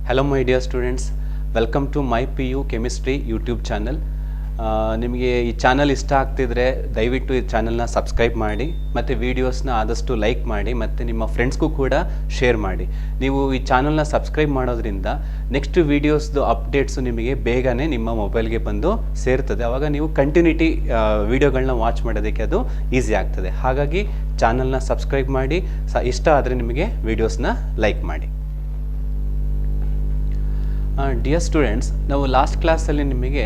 Hello my dear students, welcome to my PU Chemistry YouTube channel. ನಿಮಗೆ ಈ channel ಇಷ್ಟ ಆಗ್ತಿದ್ರೆ ದಯವಿಟ್ಟು ಈ ಚಾನಲ್ನ ಸಬ್ಸ್ಕ್ರೈಬ್ ಮಾಡಿ ಮತ್ತು ವೀಡಿಯೋಸ್ನ ಆದಷ್ಟು ಲೈಕ್ ಮಾಡಿ ಮತ್ತು ನಿಮ್ಮ ಫ್ರೆಂಡ್ಸ್ಗೂ ಕೂಡ ಶೇರ್ ಮಾಡಿ. ನೀವು ಈ ಚಾನಲ್ನ ಸಬ್ಸ್ಕ್ರೈಬ್ ಮಾಡೋದ್ರಿಂದ ನೆಕ್ಸ್ಟ್ ವೀಡಿಯೋಸ್ದು ಅಪ್ಡೇಟ್ಸು ನಿಮಗೆ ಬೇಗನೆ ನಿಮ್ಮ ಮೊಬೈಲ್ಗೆ ಬಂದು ಸೇರ್ತದೆ. ಆವಾಗ ನೀವು ಕಂಟಿನ್ಯೂಟಿ ವೀಡಿಯೋಗಳನ್ನ ವಾಚ್ ಮಾಡೋದಕ್ಕೆ ಅದು ಈಸಿ ಆಗ್ತದೆ. ಹಾಗಾಗಿ ಚಾನಲ್ನ ಸಬ್ಸ್ಕ್ರೈಬ್ ಮಾಡಿ, ಇಷ್ಟ ಆದರೆ ನಿಮಗೆ ವೀಡಿಯೋಸ್ನ ಲೈಕ್ ಮಾಡಿ. ಡಿಯರ್ ಸ್ಟೂಡೆಂಟ್ಸ್, ನಾವು ಲಾಸ್ಟ್ ಕ್ಲಾಸಲ್ಲಿ ನಿಮಗೆ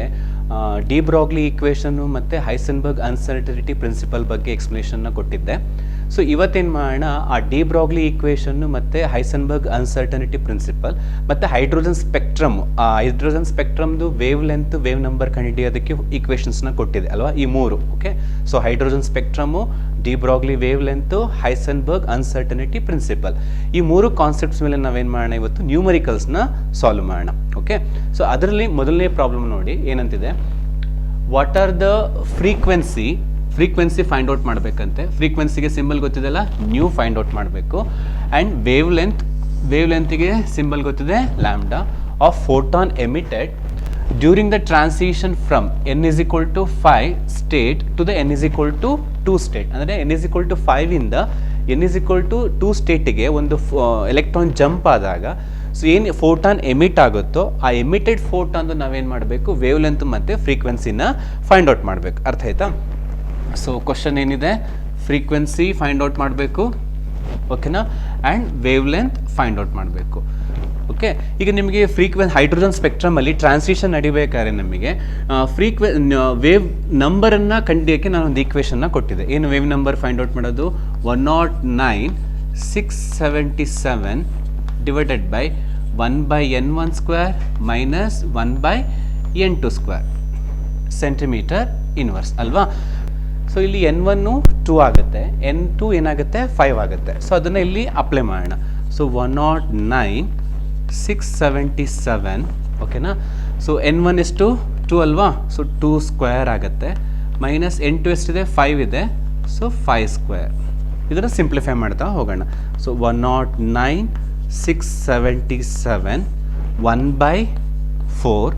ಡಿ ಬ್ರಾಗ್ಲಿ ಈಕ್ವೇಷನ್ನು ಮತ್ತು ಹೈಸೆನ್ಬರ್ಗ್ ಅನ್ಸರ್ಟನಿಟಿ ಪ್ರಿನ್ಸಿಪಲ್ ಬಗ್ಗೆ ಎಕ್ಸ್ಪ್ಲನೇಷನ್ನ ಕೊಟ್ಟಿದ್ದೆ. ಸೊ ಇವತ್ತೇನು ಮಾಡೋಣ, ಆ ಡಿ ಬ್ರಾಗ್ಲಿ ಈಕ್ವೇಷನ್ನು ಮತ್ತು ಹೈಸೆನ್ಬರ್ಗ್ ಅನ್ಸರ್ಟನಿಟಿ ಪ್ರಿನ್ಸಿಪಲ್ ಮತ್ತು ಹೈಡ್ರೋಜನ್ ಸ್ಪೆಕ್ಟ್ರಮ್, ಆ ಹೈಡ್ರೋಜನ್ ಸ್ಪೆಕ್ಟ್ರಮ್ದು ವೇವ್ ಲೆಂತ್, ವೇವ್ ನಂಬರ್ ಕಂಡುಹಿಡಿಯೋದಕ್ಕೆ ಈಕ್ವೇಷನ್ಸ್ನ ಕೊಟ್ಟಿದೆ ಅಲ್ವಾ, ಈ ಮೂರು. Okay, so hydrogen spectrum, de Broglie wavelength, Heisenberg uncertainty principle, ಈ ಮೂರು ಕಾನ್ಸೆಪ್ಟ್ಸ್ ಮೇಲೆ ನಾವೇನು ಮಾಡೋಣ, ಇವತ್ತು ನ್ಯೂಮರಿಕಲ್ಸ್ನ ಸಾಲ್ವ್ ಮಾಡೋಣ. ಓಕೆ, ಸೊ ಅದರಲ್ಲಿ ಮೊದಲನೇ ಪ್ರಾಬ್ಲಮ್ ನೋಡಿ ಏನಂತಿದೆ, what are the frequency find out ಮಾಡಬೇಕಂತೆ. ಫ್ರೀಕ್ವೆನ್ಸಿಗೆ ಸಿಂಬಲ್ ಗೊತ್ತಿದೆಲ್ಲ, ನ್ಯೂ ಫೈಂಡ್ ಔಟ್ ಮಾಡಬೇಕು. ಆ್ಯಂಡ್ ವೇವ್ ಲೆಂತ್ಗೆ ಸಿಂಬಲ್ ಗೊತ್ತಿದೆ lambda, of photon emitted during the transition from n is equal to 5 state to the n is equal to 2 state. ಅಂದರೆ n is equal to 5 ಇಂದ n is equal to 2 ಸ್ಟೇಟಿಗೆ ಒಂದು electron jump ಆದಾಗ so ಏನು photon emit ಆಗುತ್ತೋ ಆ emitted ಫೋಟಾನ್ದು ನಾವೇನು ಮಾಡಬೇಕು, wave length ಮತ್ತು ಫ್ರೀಕ್ವೆನ್ಸಿನ ಫೈಂಡ್ ಔಟ್ ಮಾಡಬೇಕು. ಅರ್ಥ ಆಯ್ತಾ? ಸೊ ಕ್ವಶನ್ ಏನಿದೆ, ಫ್ರೀಕ್ವೆನ್ಸಿ ಫೈಂಡ್ ಔಟ್ ಮಾಡಬೇಕು, ಓಕೆನಾ, and wave length find out ಮಾಡಬೇಕು. ಓಕೆ, ಈಗ ನಿಮಗೆ ಹೈಡ್ರೋಜನ್ ಸ್ಪೆಕ್ಟ್ರಮಲ್ಲಿ ಟ್ರಾನ್ಸಿಷನ್ ನಡಿಬೇಕಾದ್ರೆ ನಮಗೆ ವೇವ್ ನಂಬರನ್ನು ಕಂಡಿಯೋಕ್ಕೆ ನಾನೊಂದು ಈಕ್ವೇಷನ್ನ ಕೊಟ್ಟಿದ್ದೆ. ಏನು ವೇವ್ ನಂಬರ್ ಫೈಂಡ್ ಔಟ್ ಮಾಡೋದು, 109,677 divided by 1/n1 square minus 1/n2 square centimetre inverse ಅಲ್ವಾ. ಸೊ ಇಲ್ಲಿ n1 2 ಆಗುತ್ತೆ, n2 ಏನಾಗುತ್ತೆ 5 ಆಗುತ್ತೆ. ಸೊ ಅದನ್ನು ಇಲ್ಲಿ ಅಪ್ಲೈ ಮಾಡೋಣ. ಸೊ 109,677 ಓಕೆನಾ. ಸೊ n1 ಎಷ್ಟು 2 ಅಲ್ವಾ, ಸೊ 2 ಸ್ಕ್ವೇರ್ ಆಗುತ್ತೆ, ಮೈನಸ್ n2 ಎಷ್ಟಿದೆ 5 ಇದೆ, ಸೊ 5 ಸ್ಕ್ವೇರ್. ಇದನ್ನು ಸಿಂಪ್ಲಿಫೈ ಮಾಡ್ತಾ ಹೋಗೋಣ. ಸೊ 109,677 1/4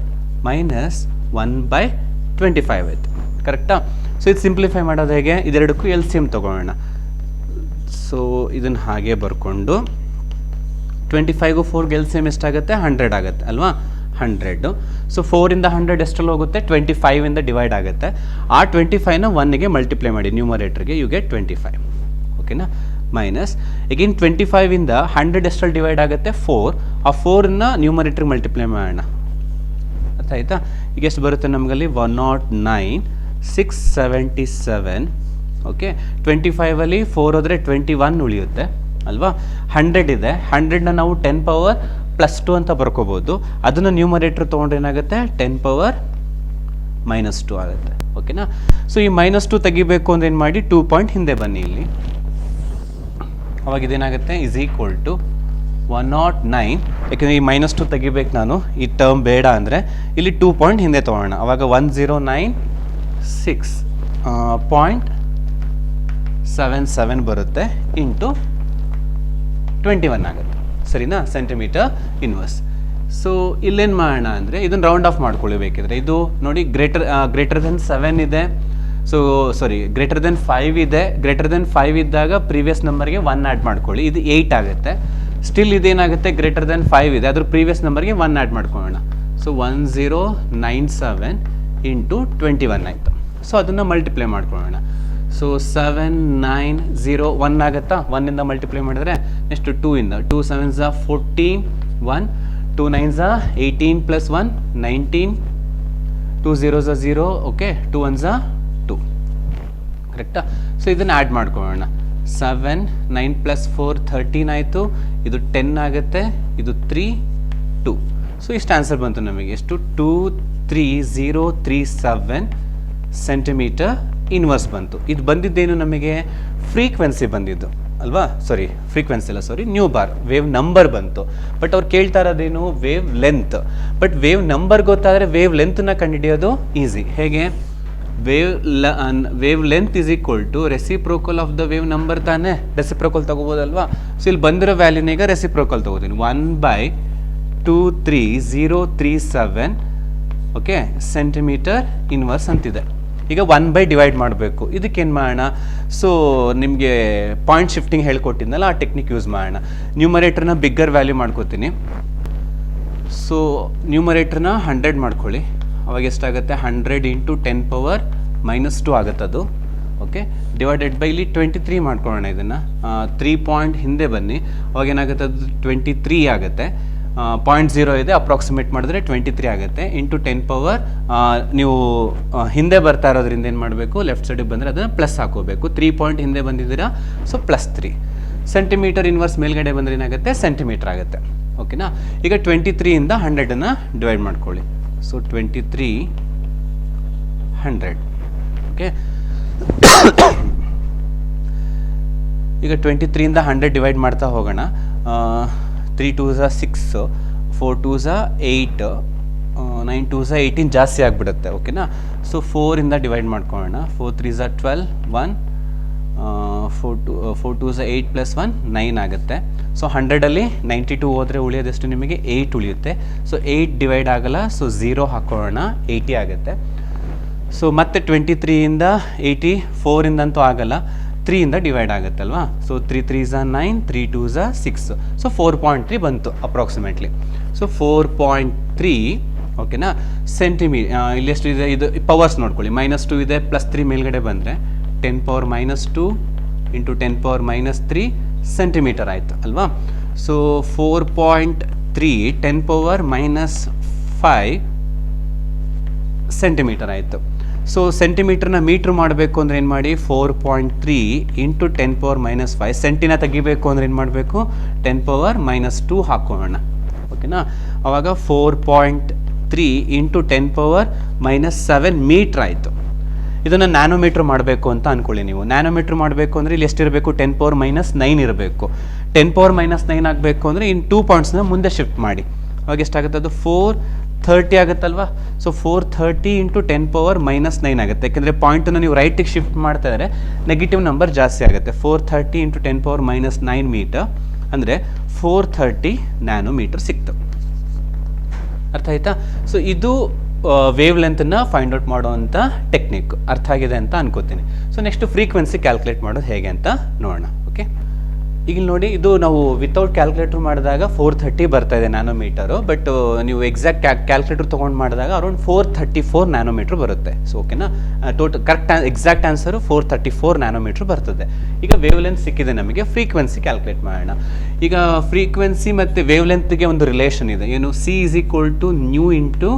ಮೈನಸ್ 1/25 ಆಯಿತು, ಕರೆಕ್ಟಾ. ಸೊ ಇದು ಸಿಂಪ್ಲಿಫೈ ಮಾಡೋದು ಹೇಗೆ, ಇದೆರಡಕ್ಕೂ LCM ತೊಗೊಳ್ಳೋಣ. ಸೊ ಇದನ್ನು ಹಾಗೆ ಬರ್ಕೊಂಡು 25ಗೂ 4ಗೆ LCM ಎಷ್ಟಾಗುತ್ತೆ, 100 ಆಗುತ್ತೆ ಅಲ್ವಾ, 100. ಸೊ 4ಇಂದ 100 ಎಷ್ಟರಲ್ಲಿ ಹೋಗುತ್ತೆ, 25ಇಂದ ಡಿವೈಡ್ ಆಗುತ್ತೆ. ಆ 25ನ 1ಗೆ ಮಲ್ಟಿಪ್ಲೈ ಮಾಡಿ ನ್ಯೂಮರೇಟರ್ಗೆ, ಯು ಗೆಟ್ 25. ಓಕೆನಾ, ಮೈನಸ್ ಎಗೇನ್ 25ಇಂದ 100 ಎಷ್ಟರಲ್ಲಿ ಡಿವೈಡ್ ಆಗುತ್ತೆ, 4. ಆ 4ನ ನ್ಯೂಮರೇಟರ್ಗೆ ಮಲ್ಟಿಪ್ಲೈ ಮಾಡೋಣ. ಅರ್ಥ ಆಯ್ತಾ? ಈಗ ಎಷ್ಟು ಬರುತ್ತೆ ನಮಗಲ್ಲಿ, 109,677. ಓಕೆ, 25ಅಲ್ಲಿ 4 ಹೋದರೆ 21 ಉಳಿಯುತ್ತೆ ಅಲ್ವಾ. 100 ಇದೆ, 100ನ ನಾವು 10 ಪವರ್ ಪ್ಲಸ್ 2 ಅಂತ ಬರ್ಕೋಬೋದು. ಅದನ್ನು ನ್ಯೂಮರೇಟರ್ ತೊಗೊಂಡ್ರೆ ಏನಾಗುತ್ತೆ, 10 ಪವರ್ ಮೈನಸ್ 2 ಆಗುತ್ತೆ. ಓಕೆನಾ. ಸೊ ಈ -2 ತೆಗಿಬೇಕು ಅಂದ್ರೆ ಏನು ಮಾಡಿ, 2 ಪಾಯಿಂಟ್ ಹಿಂದೆ ಬನ್ನಿ ಇಲ್ಲಿ. ಅವಾಗ ಇದೇನಾಗುತ್ತೆ, ಈಸ್ ಈಕ್ವಲ್ ಟು 109. ಯಾಕೆಂದರೆ ಈ -2 ತೆಗಿಬೇಕು ನಾನು, ಈ ಟರ್ಮ್ ಬೇಡ ಅಂದರೆ ಇಲ್ಲಿ 2 ಪಾಯಿಂಟ್ ಹಿಂದೆ ತೊಗೊಳ್ಳೋಣ. ಅವಾಗ 1096.77 ಬರುತ್ತೆ, ಇಂಟು 21 ಆಗುತ್ತೆ, ಸರಿನಾ, ಸೆಂಟಿಮೀಟರ್ ಇನ್ವರ್ಸ್. ಸೊ ಇಲ್ಲೇನು ಮಾಡೋಣ ಅಂದರೆ ಇದನ್ನು ರೌಂಡ್ ಆಫ್ ಮಾಡ್ಕೊಳ್ಬೇಕಿದ್ರೆ, ಇದು ನೋಡಿ ಗ್ರೇಟರ್ ದೆನ್ 7 ಇದೆ, ಸೊ ಸಾರಿ ಗ್ರೇಟರ್ ದೆನ್ 5 ಇದೆ. ಗ್ರೇಟರ್ ದೆನ್ 5 ಇದ್ದಾಗ ಪ್ರೀವಿಯಸ್ ನಂಬರ್ಗೆ 1 ಆ್ಯಡ್ ಮಾಡ್ಕೊಳ್ಳಿ, ಇದು 8 ಆಗುತ್ತೆ. ಸ್ಟಿಲ್ ಇದೇನಾಗುತ್ತೆ, ಗ್ರೇಟರ್ ದೆನ್ 5 ಇದೆ, ಅದ್ರ ಪ್ರೀವಿಯಸ್ ನಂಬರ್ಗೆ 1 ಆ್ಯಡ್ ಮಾಡ್ಕೊಳ್ಳೋಣ. ಸೊ 1097 ಇಂಟು 21 ಆಯಿತು. ಸೊ ಅದನ್ನು ಮಲ್ಟಿಪ್ಲೈ ಮಾಡ್ಕೊಳ್ಳೋಣ. ಸೊ 7901 ಆಗುತ್ತಾ, 1ಇಂದ ಮಲ್ಟಿಪ್ಲೈ ಮಾಡಿದ್ರೆ ನೆಕ್ಸ್ಟ್ 2ಇಂದ, 2 7s 14, 1 2 9s 18 plus 1 19, 2 0s 0, okay, 2 1s 2, ಕರೆಕ್ಟಾ. ಸೊ ಇದನ್ನು ಆ್ಯಡ್ ಮಾಡ್ಕೊಳ್ಳೋಣ. 7 9 ಪ್ಲಸ್ 4 13 ಆಯಿತು, ಇದು 10 ಆಗುತ್ತೆ, ಇದು 3 2. ಸೊ ಇಷ್ಟು ಆನ್ಸರ್ ಬಂತು ನಮಗೆ, ಎಷ್ಟು 23037 ಸೆಂಟಿಮೀಟರ್ ಇನ್ವರ್ಸ್ ಬಂತು. ಇದು ಬಂದಿದ್ದೇನು ನಮಗೆ, ಫ್ರೀಕ್ವೆನ್ಸಿ ಬಂದಿದ್ದು ಅಲ್ವಾ, ನ್ಯೂ ಬಾರ್ ವೇವ್ ನಂಬರ್ ಬಂತು. ಬಟ್ ಅವ್ರು ಕೇಳ್ತಾ ಇರೋದೇನು, wavelength. But wave number ಗೊತ್ತಾದರೆ ವೇವ್ ಲೆಂತ್ನ ಕಂಡುಹಿಡಿಯೋದು ಈಸಿ. ಹೇಗೆ, wavelength is equal to reciprocal of the wave number ತಾನೇ, ರೆಸಿಪ್ರೋಕಲ್ ತಗೋಬೋದಲ್ವಾ. ಸೊ ಇಲ್ಲಿ ಬಂದಿರೋ ವ್ಯಾಲ್ಯೂನ ಈಗ ರೆಸಿಪ್ರೋಕಲ್ ತಗೋತೀನಿ, 1/2 0.23037 ಓಕೆ ಸೆಂಟಿಮೀಟರ್ ಇನ್ವರ್ಸ್ ಅಂತಿದೆ. ಈಗ 1/, ಡಿವೈಡ್ ಮಾಡಬೇಕು. ಇದಕ್ಕೇನು ಮಾಡೋಣ, ಸೊ ನಿಮಗೆ ಪಾಯಿಂಟ್ ಶಿಫ್ಟಿಂಗ್ ಹೇಳ್ಕೊಟ್ಟಿದ್ನಲ್ಲ ಆ ಟೆಕ್ನಿಕ್ ಯೂಸ್ ಮಾಡೋಣ. ನ್ಯೂಮರೇಟ್ರನ್ನ ಬಿಗ್ಗರ್ ವ್ಯಾಲ್ಯೂ ಮಾಡ್ಕೋತೀನಿ. ಸೊ ನ್ಯೂಮರೇಟ್ರನ್ನ 100 ಮಾಡ್ಕೊಳ್ಳಿ. ಅವಾಗ ಎಷ್ಟಾಗುತ್ತೆ, 100 × 10⁻⁻2 ಆಗುತ್ತೆ ಅದು. ಓಕೆ, ಡಿವೈಡೆಡ್ ಬೈ ಇಲ್ಲಿ 23 ಮಾಡ್ಕೊಳ್ಳೋಣ. ಇದನ್ನು 3 ಪಾಯಿಂಟ್ ಹಿಂದೆ ಬನ್ನಿ, ಅವಾಗ ಏನಾಗುತ್ತೆ, ಅದು 23 ಆಗುತ್ತೆ. 0.0 ಇದೆ, ಅಪ್ರಾಕ್ಸಿಮೇಟ್ ಮಾಡಿದ್ರೆ 23 ಆಗುತ್ತೆ. ಇಂಟು 10 ನೀವು ಹಿಂದೆ ಬರ್ತಾ ಇರೋದ್ರಿಂದ ಏನು ಮಾಡಬೇಕು, ಲೆಫ್ಟ್ ಸೈಡಿಗೆ ಬಂದರೆ ಅದನ್ನು ಪ್ಲಸ್ ಹಾಕೋಬೇಕು. 3 ಪಾಯಿಂಟ್ ಹಿಂದೆ ಬಂದಿದ್ದೀರಾ, ಸೊ +3. ಸೆಂಟಿಮೀಟರ್ ಇನ್ವರ್ಸ್ ಮೇಲ್ಗಡೆ ಬಂದರೆ ಏನಾಗುತ್ತೆ, ಸೆಂಟಿಮೀಟರ್ ಆಗುತ್ತೆ. ಓಕೆನಾ. ಈಗ 23ಇಂದ 100ಅನ್ನು ಡಿವೈಡ್ ಮಾಡ್ಕೊಳ್ಳಿ. ಸೊ 23 100. ಓಕೆ, ಈಗ 23ಇಂದ 100 ಡಿವೈಡ್ ಮಾಡ್ತಾ ಹೋಗೋಣ. 3 2s 6, 4 2s 8, 9 2s 18 ಜಾಸ್ತಿ ಆಗಿಬಿಡುತ್ತೆ. ಓಕೆನಾ. ಸೊ 4ಇಂದ ಡಿವೈಡ್ ಮಾಡ್ಕೊಳ್ಳೋಣ. 4 3s 12, 1, 4 2s 8 + 1 9 ಆಗುತ್ತೆ. ಸೊ 100ಅಲ್ಲಿ 92 ಹೋದರೆ ಉಳಿಯೋದೆಷ್ಟು ನಿಮಗೆ, 8 ಉಳಿಯುತ್ತೆ. ಸೊ 8 ಡಿವೈಡ್ ಆಗಲ್ಲ, ಸೊ 0 ಹಾಕೊಳ್ಳೋಣ, 80 ಆಗುತ್ತೆ. ಸೊ ಮತ್ತೆ 23ಇಂದ 80, 4ಇಂದಂತೂ ಆಗಲ್ಲ, 3ಇಂದ ಡಿವೈಡ್ ಆಗುತ್ತಲ್ವಾ. So 3 3s 9, 3 2s 6. ಸೊ 4.3 ಬಂತು ಅಪ್ರಾಕ್ಸಿಮೇಟ್ಲಿ. ಸೊ 4.3 ಓಕೆನಾ ಇಲ್ಲಿ ಎಷ್ಟು ಇದೆ, ಇದು ಪವರ್ಸ್ ನೋಡ್ಕೊಳ್ಳಿ. -2 ಇದೆ, +3 ಮೇಲ್ಗಡೆ ಬಂದರೆ 10⁻⁻2 × 10⁻³ ಸೆಂಟಿಮೀಟರ್ ಆಯಿತು ಅಲ್ವಾ. ಸೊ 4.3 10⁻⁻5 ಸೆಂಟಿಮೀಟರ್ ಆಯಿತು. ಸೊ ಸೆಂಟಿಮೀಟರ್ನ ಮೀಟ್ರ್ ಮಾಡಬೇಕು ಅಂದರೆ ಏನು ಮಾಡಿ, 4.3 × 10⁻⁻5. ಸೆಂಟಿನ ತೆಗಿಬೇಕು ಅಂದರೆ ಏನು ಮಾಡಬೇಕು, 10⁻⁻2 ಹಾಕೋಣ. ಓಕೆನಾ. ಆವಾಗ 4.3 × 10⁻⁻7 ಮೀಟ್ರ್ ಆಯಿತು. ಇದನ್ನು ನ್ಯಾನೋಮೀಟ್ರ್ ಮಾಡಬೇಕು ಅಂತ ಅಂದ್ಕೊಳ್ಳಿ ನೀವು. ನ್ಯಾನೋಮೀಟ್ರ್ ಮಾಡಬೇಕು ಅಂದರೆ ಇಲ್ಲಿ ಎಷ್ಟಿರಬೇಕು, 10⁻⁻9 ಇರಬೇಕು. 10⁻⁻9 ಆಗಬೇಕು ಅಂದರೆ ಇನ್ನು 2 ಪಾಯಿಂಟ್ಸ್ನ ಮುಂದೆ ಶಿಫ್ಟ್ ಮಾಡಿ. ಅವಾಗ ಎಷ್ಟಾಗುತ್ತೆ, ಅದು 430 ಆಗುತ್ತಲ್ವಾ. ಸೊ 430 × 10⁻⁻9 ಆಗುತ್ತೆ. ಯಾಕೆಂದರೆ ಪಾಯಿಂಟನ್ನು ನೀವು ರೈಟಿಗೆ ಶಿಫ್ಟ್ ಮಾಡ್ತಾ ಇದ್ದರೆ ನೆಗೆಟಿವ್ ನಂಬರ್ ಜಾಸ್ತಿ ಆಗುತ್ತೆ. 430 × 10⁻⁹ ಮೀಟರ್ ಅಂದರೆ 430 ನ್ಯಾನೋಮೀಟರ್ ಸಿಕ್ತು. ಅರ್ಥ ಆಯ್ತಾ. ಸೊ ಇದು ವೇವ್ ಲೆಂತನ್ನು ಫೈಂಡ್ ಔಟ್ ಮಾಡುವಂಥ ಟೆಕ್ನಿಕ್. ಅರ್ಥ ಆಗಿದೆ ಅಂತ ಅನ್ಕೋತೀನಿ. ಸೊ ನೆಕ್ಸ್ಟ್ ಫ್ರೀಕ್ವೆನ್ಸಿ ಕ್ಯಾಲ್ಕುಲೇಟ್ ಮಾಡೋದು ಹೇಗೆ ಅಂತ ನೋಡೋಣ. ಓಕೆ, ಈಗ ನೋಡಿ, ಇದು ನಾವು ವಿತೌಟ್ ಕ್ಯಾಲ್ಕುಲೇಟರ್ ಮಾಡಿದಾಗ 430 ಬರ್ತಾ ಇದೆ ನ್ಯಾನೋಮೀಟರು. ಬಟ್ ನೀವು ಎಕ್ಸಾಕ್ಟ್ ಕ್ಯಾಲ್ಕುಲೇಟರ್ ತೊಗೊಂಡು ಮಾಡಿದಾಗ ಅರೌಂಡ್ 434 ನ್ಯಾನೋಮೀಟ್ರ್ ಬರುತ್ತೆ. ಸೊ ಓಕೆನಾ, ಕರೆಕ್ಟ್ ಎಕ್ಸಾಕ್ಟ್ ಆನ್ಸರು 434 ನ್ಯಾನೋಮೀಟ್ರ್ ಬರ್ತದೆ. ಈಗ ವೇವ್ ಲೆಂತ್ ಸಿಕ್ಕಿದೆ ನಮಗೆ, ಫ್ರೀಕ್ವೆನ್ಸಿ ಕ್ಯಾಲ್ಕುಲೇಟ್ ಮಾಡೋಣ. ಈಗ ಫ್ರೀಕ್ವೆನ್ಸಿ ಮತ್ತು ವೇವ್ ಲೆಂತ್ಗೆ ಒಂದು ರಿಲೇಷನ್ ಇದೆ. ಏನು, C = ನ್ಯೂ ×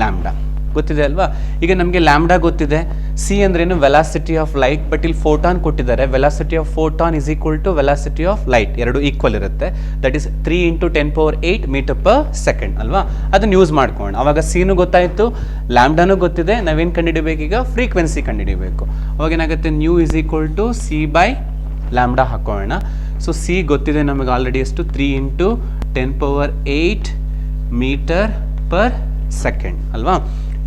ಲ್ಯಾಂಬ್ಡಾ ಗೊತ್ತಿದೆ ಅಲ್ವಾ. ಈಗ ನಮಗೆ ಲ್ಯಾಂಬ್ಡಾ ಗೊತ್ತಿದೆ. ಸಿ ಅಂದ್ರೇನು, ವೆಲಾಸಿಟಿ ಆಫ್ ಲೈಟ್. ಬಟ್ ಇಲ್ಲಿ ಫೋಟಾನ್ ಕೊಟ್ಟಿದ್ದಾರೆ. Velocity of photon = velocity of light, ಎರಡು ಈಕ್ವಲ್ ಇರುತ್ತೆ. ದಟ್ ಈಸ್ 3 × 10⁸ ಮೀಟರ್/ಸೆಕೆಂಡ್ ಅಲ್ವಾ. ಅದನ್ನು ಯೂಸ್ ಮಾಡ್ಕೊಂಡು ಅವಾಗ ಸಿನೂ ಗೊತ್ತಾಯಿತು, ಲ್ಯಾಂಬ್ಡಾನು ಗೊತ್ತಿದೆ. ನಾವೇನು ಕಂಡುಹಿಡಿಬೇಕು, ಈಗ ಫ್ರೀಕ್ವೆನ್ಸಿ ಕಂಡುಹಿಡಿಬೇಕು. ಅವಾಗ ಏನಾಗುತ್ತೆ, ನ್ಯೂ = C/λ ಹಾಕೋಣ. ಸೊ ಸಿ ಗೊತ್ತಿದೆ ನಮಗೆ ಆಲ್ರೆಡಿ ಎಷ್ಟು, 3 × 10⁸ ಮೀಟರ್/ಸೆಕೆಂಡ್ ಅಲ್ವಾ.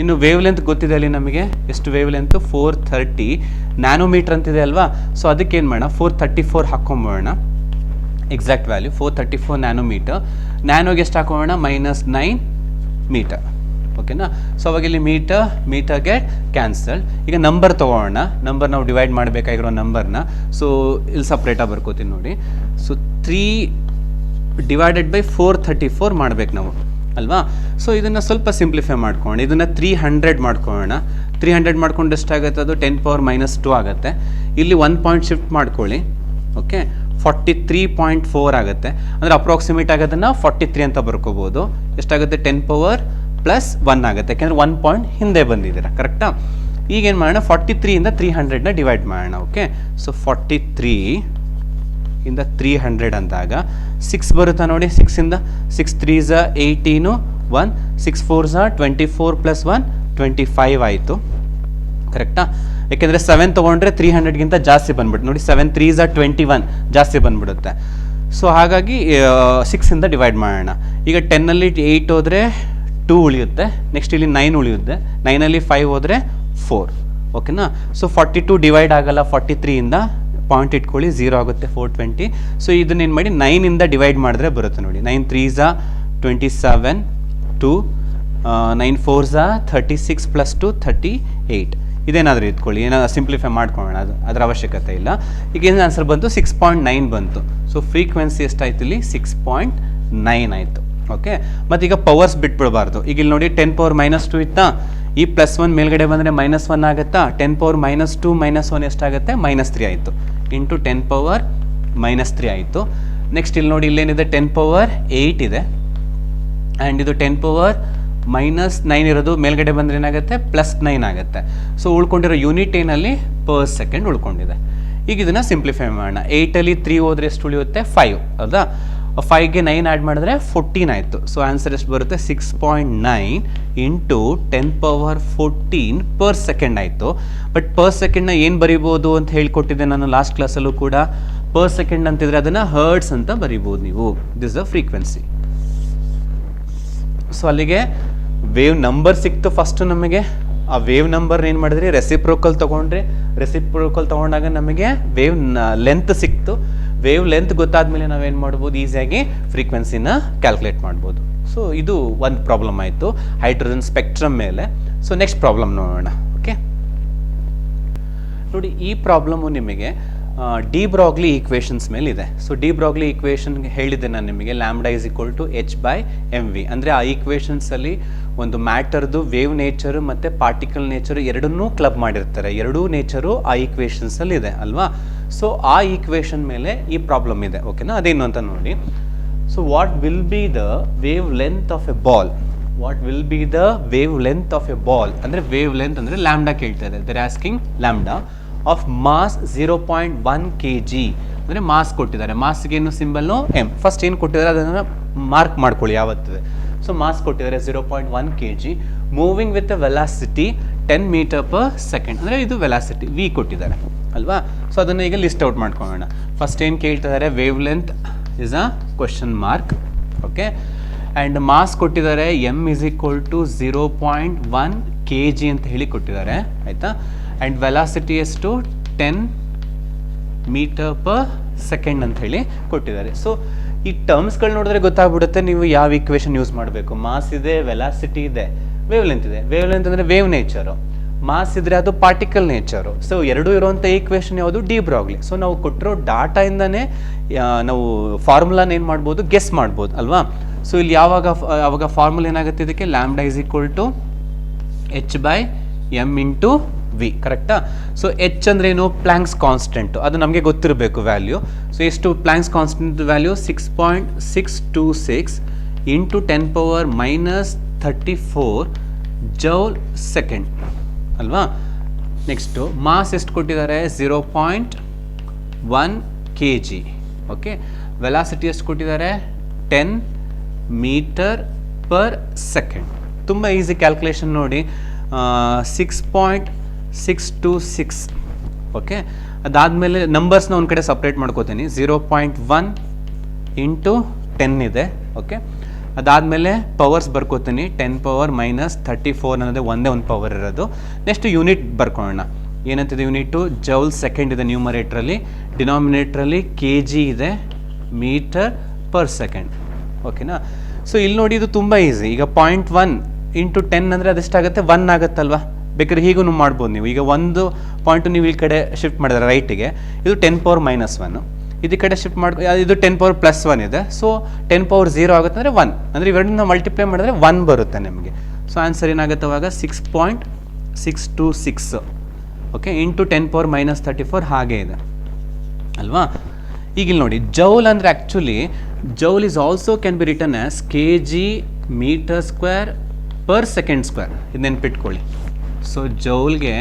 ಇನ್ನು ವೇವ್ ಲೆಂತ್ ಗೊತ್ತಿದೆ ಅಲ್ಲಿ ನಮಗೆ, ಎಷ್ಟು ವೇವ್ ಲೆಂತ್, 430 ನ್ಯಾನೋಮೀಟರ್ ಅಂತಿದೆ ಅಲ್ವಾ. ಸೊ ಅದಕ್ಕೆ ಏನು ಮಾಡೋಣ, 434 ಹಾಕೊಂಬೋಣ. Exact value 434 nanometre. ನ್ಯಾನೋಗೆ ಎಷ್ಟು ಹಾಕೋಣ, -9 ಮೀಟರ್. ಓಕೆನಾ. ಸೊ ಅವಾಗ ಇಲ್ಲಿ ಮೀಟರ್ಗೆ ಕ್ಯಾನ್ಸಲ್. ಈಗ ನಂಬರ್ ತೊಗೊಳ್ಳೋಣ. ನಂಬರ್ ನಾವು ಡಿವೈಡ್ ಮಾಡಬೇಕಾಗಿರೋ ನಂಬರ್ನ. ಸೊ ಇಲ್ಲಿ ಸಪ್ರೇಟಾಗಿ ಬರ್ಕೋತೀನಿ ನೋಡಿ. ಸೊ 3 / 434 ಮಾಡ್ಬೇಕು ನಾವು ಅಲ್ವಾ. ಸೊ ಇದನ್ನು ಸ್ವಲ್ಪ ಸಿಂಪ್ಲಿಫೈ ಮಾಡ್ಕೊಂಡು ಇದನ್ನು 300 ಮಾಡ್ಕೊಳ್ಳೋಣ. 300 ಮಾಡ್ಕೊಂಡು ಎಷ್ಟಾಗುತ್ತೆ, ಅದು 10⁻⁻2 ಆಗುತ್ತೆ. ಇಲ್ಲಿ 1 ಪಾಯಿಂಟ್ ಶಿಫ್ಟ್ ಮಾಡ್ಕೊಳ್ಳಿ. ಓಕೆ, 43.4 ಆಗುತ್ತೆ. ಅಂದರೆ ಅಪ್ರಾಕ್ಸಿಮೇಟ್ ಆಗೋದನ್ನು 43 ಅಂತ ಬರ್ಕೋಬೋದು. ಎಷ್ಟಾಗುತ್ತೆ, 10⁻+1 ಆಗುತ್ತೆ. ಯಾಕೆಂದರೆ 1 ಪಾಯಿಂಟ್ ಹಿಂದೆ ಬಂದಿದ್ದೀರಾ, ಕರೆಕ್ಟಾ. ಈಗೇನು ಮಾಡೋಣ, 43ಇಂದ 300ನ ಡಿವೈಡ್ ಮಾಡೋಣ. ಓಕೆ, ಸೊ 43 ಇಂದ 300 ಅಂದಾಗ 6 ಬರುತ್ತಾ ನೋಡಿ. 6ಇಂದ 6 3s 18, 1 6 4s 24 + 1 25 ಆಯಿತು, ಕರೆಕ್ಟಾ. ಯಾಕೆಂದರೆ 7 ತೊಗೊಂಡ್ರೆ 300ಗಿಂತ ಜಾಸ್ತಿ ಬಂದ್ಬಿಟ್ಟು ನೋಡಿ. 7 3s 21 ಜಾಸ್ತಿ ಬಂದ್ಬಿಡುತ್ತೆ. ಸೊ ಹಾಗಾಗಿ 6ಇಂದ ಡಿವೈಡ್ ಮಾಡೋಣ. ಈಗ 10ಅಲ್ಲಿ 8 ಹೋದರೆ 2 ಉಳಿಯುತ್ತೆ. ನೆಕ್ಸ್ಟ್ ಇಲ್ಲಿ 9 ಉಳಿಯುತ್ತೆ. 9ಅಲ್ಲಿ 5 ಹೋದರೆ 4. ಓಕೆನಾ. ಸೊ 42 ಡಿವೈಡ್ ಆಗಲ್ಲ 43ಇಂದ. ಪಾಯಿಂಟ್ ಇಟ್ಕೊಳ್ಳಿ, 0 ಆಗುತ್ತೆ, 420. ಸೊ ಇದನ್ನೇನು ಮಾಡಿ 9ಇಂದ ಡಿವೈಡ್ ಮಾಡಿದ್ರೆ ಬರುತ್ತೆ ನೋಡಿ. 9 3s 27 2 9 4s 36 ಪ್ಲಸ್ 2 38. ಇದೇನಾದರೂ ಇಟ್ಕೊಳ್ಳಿ, ಏನಾದರೂ ಸಿಂಪ್ಲಿಫೈ ಮಾಡ್ಕೊಳ್ಳೋಣ, ಅದರ ಅವಶ್ಯಕತೆ ಇಲ್ಲ. ಈಗ ಏನು ಆನ್ಸರ್ ಬಂತು? 6.9 ಬಂತು. ಸೊ ಫ್ರೀಕ್ವೆನ್ಸಿ ಎಷ್ಟಾಯ್ತು ಇಲ್ಲಿ? 6.9 ಆಯಿತು. ಓಕೆ, ಮತ್ತು ಈಗ ಪವರ್ಸ್ ಬಿಟ್ಬಿಡಬಾರ್ದು. ಈಗ ಇಲ್ಲಿ ನೋಡಿ 10 ಪವರ್ -2 ಇತ್ತಾ, ಈ +1 ಮೇಲ್ಗಡೆ ಬಂದರೆ -1 ಆಗುತ್ತಾ, 10 ಪವರ್ -2 -1 ಎಷ್ಟಾಗುತ್ತೆ? -3 ಆಯಿತು, ಇಂಟು 10 ಪವರ್ -3 ಆಯಿತು. ನೆಕ್ಸ್ಟ್ ಇಲ್ಲಿ ನೋಡಿ, ಇಲ್ಲೇನಿದೆ? 10 ಪವರ್ 8 ಇದೆ, ಆ್ಯಂಡ್ ಇದು 10 ಪವರ್ -9 ಇರೋದು ಮೇಲ್ಗಡೆ ಬಂದರೆ ಏನಾಗುತ್ತೆ? +9 ಆಗುತ್ತೆ. ಸೊ ಉಳ್ಕೊಂಡಿರೋ ಯೂನಿಟ್ ಏನಲ್ಲಿ? ಪರ್ ಸೆಕೆಂಡ್ ಉಳ್ಕೊಂಡಿದೆ. ಈಗ ಇದನ್ನು ಸಿಂಪ್ಲಿಫೈ ಮಾಡೋಣ. 8ಅಲ್ಲಿ 3 ಹೋದರೆ ಎಷ್ಟು ಉಳಿಯುತ್ತೆ? 5, ಹೌದಾ? 5ಗೆ 9 ಆ್ಯಡ್ ಮಾಡಿದ್ರೆ 14 ಆಯಿತು. ಸೊ ಆನ್ಸರ್ ಎಷ್ಟು ಬರುತ್ತೆ? 6.9 ಇಂಟು 10 ಪವರ್ 14 ಪರ್ ಸೆಕೆಂಡ್ ಆಯಿತು. ಬಟ್ ಪರ್ ಸೆಕೆಂಡ್ನ ಏನು ಬರಿಬೋದು ಅಂತ ಹೇಳ್ಕೊಟ್ಟಿದ್ದೆ ನಾನು ಲಾಸ್ಟ್ ಕ್ಲಾಸಲ್ಲೂ ಕೂಡ. ಪರ್ ಸೆಕೆಂಡ್ ಅಂತಿದ್ರೆ ಅದನ್ನು ಹರ್ಡ್ಸ್ ಅಂತ ಬರಿಬೋದು ನೀವು. This a frequency. ಸೊ ಅಲ್ಲಿಗೆ ವೇವ್ ನಂಬರ್ ಸಿಕ್ತು ಫಸ್ಟು ನಮಗೆ. ಆ ವೇವ್ ನಂಬರ್ ಏನು ಮಾಡಿದ್ರಿ? ರೆಸಿಪ್ರೋಕಲ್ ತೊಗೊಂಡ್ರಿ. ರೆಸಿಪ್ರೋಕಲ್ ತೊಗೊಂಡಾಗ ನಮಗೆ ವೇವ್ ಲೆಂತ್ ಸಿಕ್ತು. ವೇವ್ ಲೆಂತ್ ಗೊತ್ತಾದ್ಮೇಲೆ ನಾವೇನು ಮಾಡ್ಬೋದು? ಈಸಿಯಾಗಿ ಫ್ರೀಕ್ವೆನ್ಸಿನ ಕ್ಯಾಲ್ಕುಲೇಟ್ ಮಾಡ್ಬೋದು. ಸೊ ಇದು ಒಂದು ಪ್ರಾಬ್ಲಮ್ ಆಯಿತು ಹೈಡ್ರೋಜನ್ ಸ್ಪೆಕ್ಟ್ರಮ್ ಮೇಲೆ. ಸೊ ನೆಕ್ಸ್ಟ್ ಪ್ರಾಬ್ಲಮ್ ನೋಡೋಣ. ಓಕೆ, ನೋಡಿ ಈ ಪ್ರಾಬ್ಲಮ್ಮು ನಿಮಗೆ ಡಿ ಬ್ರಾಗ್ಲಿ ಈಕ್ವೇಷನ್ಸ್ ಮೇಲೆ ಇದೆ. ಸೊ ಡಿ ಬ್ರಾಗ್ಲಿ ಈಕ್ವೇಷನ್ ಹೇಳಿದ್ದೆ ನಾನು ನಿಮಗೆ, lambda is equal to h/mv. ಅಂದರೆ ಆ ಈಕ್ವೇಷನ್ಸಲ್ಲಿ ಒಂದು ಮ್ಯಾಟರ್ದು ವೇವ್ ನೇಚರು ಮತ್ತು ಪಾರ್ಟಿಕಲ್ ನೇಚರು ಎರಡನ್ನೂ ಕ್ಲಬ್ ಮಾಡಿರ್ತಾರೆ. ಎರಡೂ ನೇಚರು ಆ ಈಕ್ವೇಷನ್ಸಲ್ಲಿ ಇದೆ ಅಲ್ವಾ? ಸೊ ಆ ಈಕ್ವೇಷನ್ ಮೇಲೆ ಈ ಪ್ರಾಬ್ಲಮ್ ಇದೆ. ಓಕೆನಾ? ಅದೇನು ಅಂತ ನೋಡಿ. So what will be the wavelength of a ball? What will be the wavelength of a ball? ಅಂದರೆ ವೇವ್ ಲೆಂತ್ ಅಂದರೆ ಲ್ಯಾಂಬ್ಡಾ ಕೇಳ್ತಾ ಇದೆ. They're asking lambda of mass 0.1 kg. ಅಂದರೆ ಮಾಸ್ ಕೊಟ್ಟಿದ್ದಾರೆ. ಮಾಸ್ಗೆ ಏನು ಸಿಂಬಲ್ಲು? ಎಮ್. ಫಸ್ಟ್ ಏನು ಕೊಟ್ಟಿದ್ದಾರೆ ಅದನ್ನು ಮಾರ್ಕ್ ಮಾಡ್ಕೊಳ್ಳಿ ಯಾವತ್ತಿದೆ. ಸೊ ಮಾಸ್ ಕೊಟ್ಟಿದ್ದಾರೆ 0.1 kg, moving with a velocity 10 metre per second. ಅಂದರೆ ಇದು ವೆಲಾಸಿಟಿ ವಿ ಕೊಟ್ಟಿದ್ದಾರೆ ಅಲ್ವಾ? ಸೊ ಅದನ್ನು ಈಗ ಲಿಸ್ಟ್ ಔಟ್ ಮಾಡ್ಕೊಳ್ಳೋಣ. ಫಸ್ಟ್ ಏನು ಕೇಳ್ತಿದ್ದಾರೆ? Wavelength is a question mark. Okay, and mass ಕೊಟ್ಟಿದ್ದಾರೆ m is equal to 0.1 kg ಅಂತ ಹೇಳಿ ಕೊಟ್ಟಿದ್ದಾರೆ. ಆಯಿತಾ? ಆ್ಯಂಡ್ ವೆಲಾಸಿಟಿ ಎಷ್ಟು? 10 ಮೀಟರ್ ಪರ್ ಸೆಕೆಂಡ್ ಅಂತ ಹೇಳಿ ಕೊಟ್ಟಿದ್ದಾರೆ. ಸೊ ಈ ಟರ್ಮ್ಸ್ಗಳು ನೋಡಿದ್ರೆ ಗೊತ್ತಾಗ್ಬಿಡುತ್ತೆ ನೀವು ಯಾವ ಈಕ್ವೇಷನ್ ಯೂಸ್ ಮಾಡಬೇಕು. ಮಾಸ್ ಇದೆ, ವೆಲಾಸಿಟಿ ಇದೆ, ವೇವ್ ಲೆಂತ್ ಇದೆ. ವೇವ್ ಲೆಂತ್ ಅಂದರೆ ವೇವ್ ನೇಚರು, ಮಾಸ್ ಇದ್ದರೆ ಅದು ಪಾರ್ಟಿಕಲ್ ನೇಚರು. ಸೊ ಎರಡೂ ಇರುವಂಥ ಈಕ್ವೇಷನ್ ಯಾವುದು? D Broglie. ಸೊ ನಾವು ಕೊಟ್ಟಿರೋ ಡಾಟಾಯಿಂದನೇ ನಾವು ಫಾರ್ಮುಲಾನ ಏನು ಮಾಡ್ಬೋದು? ಗೆಸ್ ಮಾಡ್ಬೋದು ಅಲ್ವಾ? ಸೊ ಇಲ್ಲಿ ಯಾವಾಗ ಫಾರ್ಮುಲಾ ಏನಾಗುತ್ತೆ ಇದಕ್ಕೆ? Lambda is equal to h/m into V. ಕರೆಕ್ಟಾ? ಸೊ ಎಚ್ ಅಂದ್ರೆ ಏನು? Planck's constant. ಅದು ನಮಗೆ ಗೊತ್ತಿರಬೇಕು ವ್ಯಾಲ್ಯೂ. ಸೊ ಎಷ್ಟು Planck's constant value? 6.626 into 10 power -34 joule second ಅಲ್ವಾ? ನೆಕ್ಸ್ಟು ಮಾಸ್ ಎಷ್ಟು ಕೊಟ್ಟಿದ್ದಾರೆ? 0.1 kg. ಓಕೆ, ವೆಲಾಸಿಟಿ ಎಷ್ಟು ಕೊಟ್ಟಿದ್ದಾರೆ? 10 ಮೀಟರ್ ಪರ್ ಸೆಕೆಂಡ್. ತುಂಬ ಈಸಿ ಕ್ಯಾಲ್ಕುಲೇಷನ್ ನೋಡಿ. 6.626. ಓಕೆ, ಅದಾದಮೇಲೆ ನಂಬರ್ಸ್ನ ಒಂದು ಕಡೆ ಸಪ್ರೇಟ್ ಮಾಡ್ಕೋತೀನಿ. 0.1 ಇಂಟು 10 ಇದೆ. ಓಕೆ, ಅದಾದಮೇಲೆ ಪವರ್ಸ್ ಬರ್ಕೋತೀನಿ. 10 ಪವರ್ -34 ಅನ್ನೋದೇ ಒಂದೇ ಒಂದು ಪವರ್ ಇರೋದು. ನೆಕ್ಸ್ಟ್ ಯೂನಿಟ್ ಬರ್ಕೊಳ್ಳೋಣ. ಏನಂತಿದೆ ಯೂನಿಟು? ಜೌಲ್ ಸೆಕೆಂಡ್ ಇದೆ ನ್ಯೂಮರೇಟ್ರಲ್ಲಿ, ಡಿನಾಮಿನೇಟ್ರಲ್ಲಿ kg ಇದೆ, ಮೀಟರ್ ಪರ್ ಸೆಕೆಂಡ್. ಓಕೆನಾ? ಸೊ ಇಲ್ಲಿ ನೋಡಿ ಇದು ತುಂಬ ಈಸಿ. ಈಗ 0.1 ಇಂಟು 10 ಅಂದರೆ ಅದೆಷ್ಟಾಗುತ್ತೆ? 1 ಆಗುತ್ತಲ್ವಾ? ಬೇಕಾದ್ರೆ ಹೀಗೂ ಮಾಡ್ಬೋದು ನೀವು. ಈಗ ಒಂದು ಪಾಯಿಂಟು ನೀವು ಈ ಕಡೆ ಶಿಫ್ಟ್ ಮಾಡಿದ್ರೆ ರೈಟಿಗೆ, ಇದು 10 ಪವರ್ -1. ಇದು ಕಡೆ ಶಿಫ್ಟ್ ಇದು 10 ಪವರ್ +1 ಇದೆ. ಸೊ 10 ಪವರ್ 0 ಆಗುತ್ತೆ ಅಂದರೆ 1. ಅಂದರೆ ಇವೆರಡನ್ನ ಮಲ್ಟಿಪ್ಲೈ ಮಾಡಿದ್ರೆ 1 ಬರುತ್ತೆ ನಿಮಗೆ. ಸೊ ಆನ್ಸರ್ ಏನಾಗುತ್ತೆ ಅವಾಗ? 6.626. ಓಕೆ, ಇಂಟು 10 ಪವರ್ -34 ಹಾಗೆ ಇದೆ ಅಲ್ವಾ? ಈಗ ಇಲ್ಲಿ ನೋಡಿ, ಜೌಲ್ ಅಂದರೆ actually joule is also can be written as kg metre square per second square. ಇದು ನೆನ್ಪಿಟ್ಕೊಳ್ಳಿ. ಸೊ ಜೌಲ್ಗೆ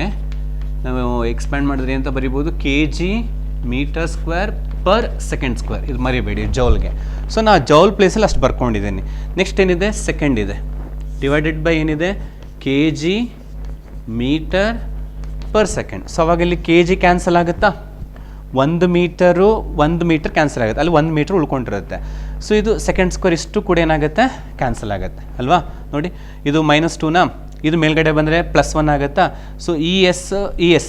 ನಾವು ಎಕ್ಸ್ಪ್ಯಾಂಡ್ ಮಾಡಿದ್ರೆ ಅಂತ ಬರಿಬೋದು? kg metre square per second square. ಇದು ಮರಿಬೇಡಿ ಜೌಲ್ಗೆ. ಸೊ ನಾ ಜೌಲ್ ಪ್ಲೇಸಲ್ಲಿ ಅಷ್ಟು ಬರ್ಕೊಂಡಿದ್ದೀನಿ. ನೆಕ್ಸ್ಟ್ ಏನಿದೆ? ಸೆಕೆಂಡ್ ಇದೆ, ಡಿವೈಡೆಡ್ ಬೈ ಏನಿದೆ? kg metre per second. So ಅವಾಗ ಇಲ್ಲಿ kg ಕ್ಯಾನ್ಸಲ್ ಆಗುತ್ತಾ? 1 ಮೀಟರ್ ಕ್ಯಾನ್ಸಲ್ ಆಗುತ್ತೆ, ಅಲ್ಲಿ 1 ಮೀಟರ್ ಉಳ್ಕೊಂಡಿರುತ್ತೆ. ಸೊ ಇದು ಸೆಕೆಂಡ್ ಸ್ಕ್ವೇರ್ ಇಷ್ಟು ಕೂಡ ಏನಾಗುತ್ತೆ? ಕ್ಯಾನ್ಸಲ್ ಆಗುತ್ತೆ ಅಲ್ವಾ? ನೋಡಿ, ಇದು -2ನ, ಇದು ಮೇಲ್ಗಡೆ ಬಂದರೆ +1 ಆಗುತ್ತಾ? ಸೊ ಇ ಎಸ್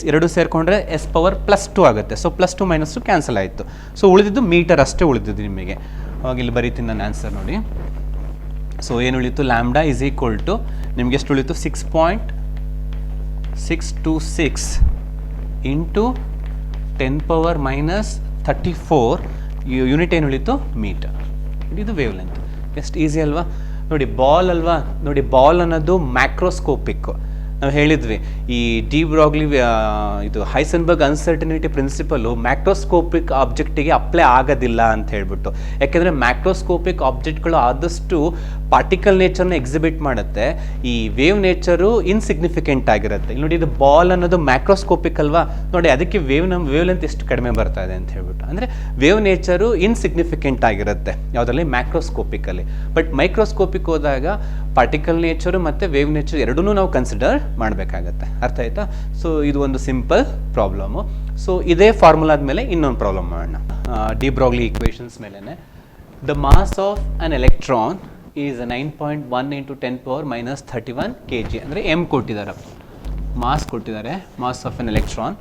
ಎರಡು ಸೇರಿಕೊಂಡ್ರೆ s ಪವರ್ +2 ಆಗುತ್ತೆ. ಸೊ +2 -2 ಕ್ಯಾನ್ಸಲ್ ಆಯಿತು. ಸೊ ಉಳಿದಿದ್ದು ಮೀಟರ್ ಅಷ್ಟೇ ಉಳಿದಿದ್ದು ನಿಮಗೆ. ಅವಾಗ ಇಲ್ಲಿ ಬರೀತೀನಿ ನಾನು ಆನ್ಸರ್ ನೋಡಿ. ಸೊ ಏನು ಉಳಿತು, ಲ್ಯಾಂಬ್ಡಾ ಈಸ್ ಈಕ್ವಲ್ ಟು ನಿಮ್ಗೆ ಎಷ್ಟು ಉಳಿತು, 6.626 ಇಂಟು 10⁻⁻34 ಯೂನಿಟ್ ಏನು ಉಳಿತು, ಮೀಟರ್. ಇದು ವೇವ್ ಲೆಂತ್. ಎಷ್ಟು ಈಸಿ ಅಲ್ವಾ ನೋಡಿ. ಬಾಲ್ ಅಲ್ವಾ ನೋಡಿ, ಬಾಲ್ ಅನ್ನೋದು ಮ್ಯಾಕ್ರೋಸ್ಕೋಪಿಕ್. ನಾವು ಹೇಳಿದ್ವಿ ಈ ಡಿ ಬ್ರಾಗ್ಲಿ ಇದು ಹೈಸನ್ಬರ್ಗ್ ಅನ್ಸರ್ಟನಿಟಿ ಪ್ರಿನ್ಸಿಪಲ್ಲು ಮ್ಯಾಕ್ರೋಸ್ಕೋಪಿಕ್ ಆಬ್ಜೆಕ್ಟಿಗೆ ಅಪ್ಲೈ ಆಗೋದಿಲ್ಲ ಅಂತ ಹೇಳ್ಬಿಟ್ಟು. ಯಾಕೆಂದರೆ ಮ್ಯಾಕ್ರೋಸ್ಕೋಪಿಕ್ ಆಬ್ಜೆಕ್ಟ್ಗಳು ಆದಷ್ಟು ಪಾರ್ಟಿಕಲ್ ನೇಚರ್ನ ಎಕ್ಸಿಬಿಟ್ ಮಾಡುತ್ತೆ, ಈ ವೇವ್ ನೇಚರು ಇನ್ಸಿಗ್ನಿಫಿಕೆಂಟ್ ಆಗಿರುತ್ತೆ. ಇಲ್ಲಿ ನೋಡಿ, ಇದು ಬಾಲ್ ಅನ್ನೋದು ಮ್ಯಾಕ್ರೋಸ್ಕೋಪಿಕ್ ಅಲ್ವಾ ನೋಡಿ, ಅದಕ್ಕೆ ವೇವ್ ಲೆಂತ್ ಎಷ್ಟು ಕಡಿಮೆ ಬರ್ತಾ ಇದೆ ಅಂತ ಹೇಳ್ಬಿಟ್ಟು. ಅಂದರೆ ವೇವ್ ನೇಚರು ಇನ್ಸಿಗ್ನಿಫಿಕೆಂಟ್ ಆಗಿರುತ್ತೆ ಯಾವುದರಲ್ಲಿ, ಮ್ಯಾಕ್ರೋಸ್ಕೋಪಿಕಲ್ಲಿ. ಬಟ್ ಮೈಕ್ರೋಸ್ಕೋಪಿಕ್ ಹೋದಾಗ ಪಾರ್ಟಿಕಲ್ ನೇಚರು ಮತ್ತು ವೇವ್ ನೇಚರ್ ಎರಡೂ ನಾವು ಕನ್ಸಿಡರ್ ಮಾಡಬೇಕಾಗತ್ತೆ. ಅರ್ಥ ಆಯ್ತಾ? ಸೊ ಇದು ಒಂದು ಸಿಂಪಲ್ ಪ್ರಾಬ್ಲಮು. ಸೊ ಇದೇ ಫಾರ್ಮುಲಾದ ಮೇಲೆ ಇನ್ನೊಂದು ಪ್ರಾಬ್ಲಮ್ ಮಾಡೋಣ. ಡಿ ಬ್ರಾಗ್ಲಿ ಈಕ್ವೇಷನ್ಸ್ ಮೇಲೇ. The mass of an electron is 9.1 × 10⁻⁻31 kg. ಅಂದರೆ ಎಮ್ ಕೊಟ್ಟಿದ್ದಾರೆ, ಮಾಸ್ ಕೊಟ್ಟಿದ್ದಾರೆ, mass of an electron.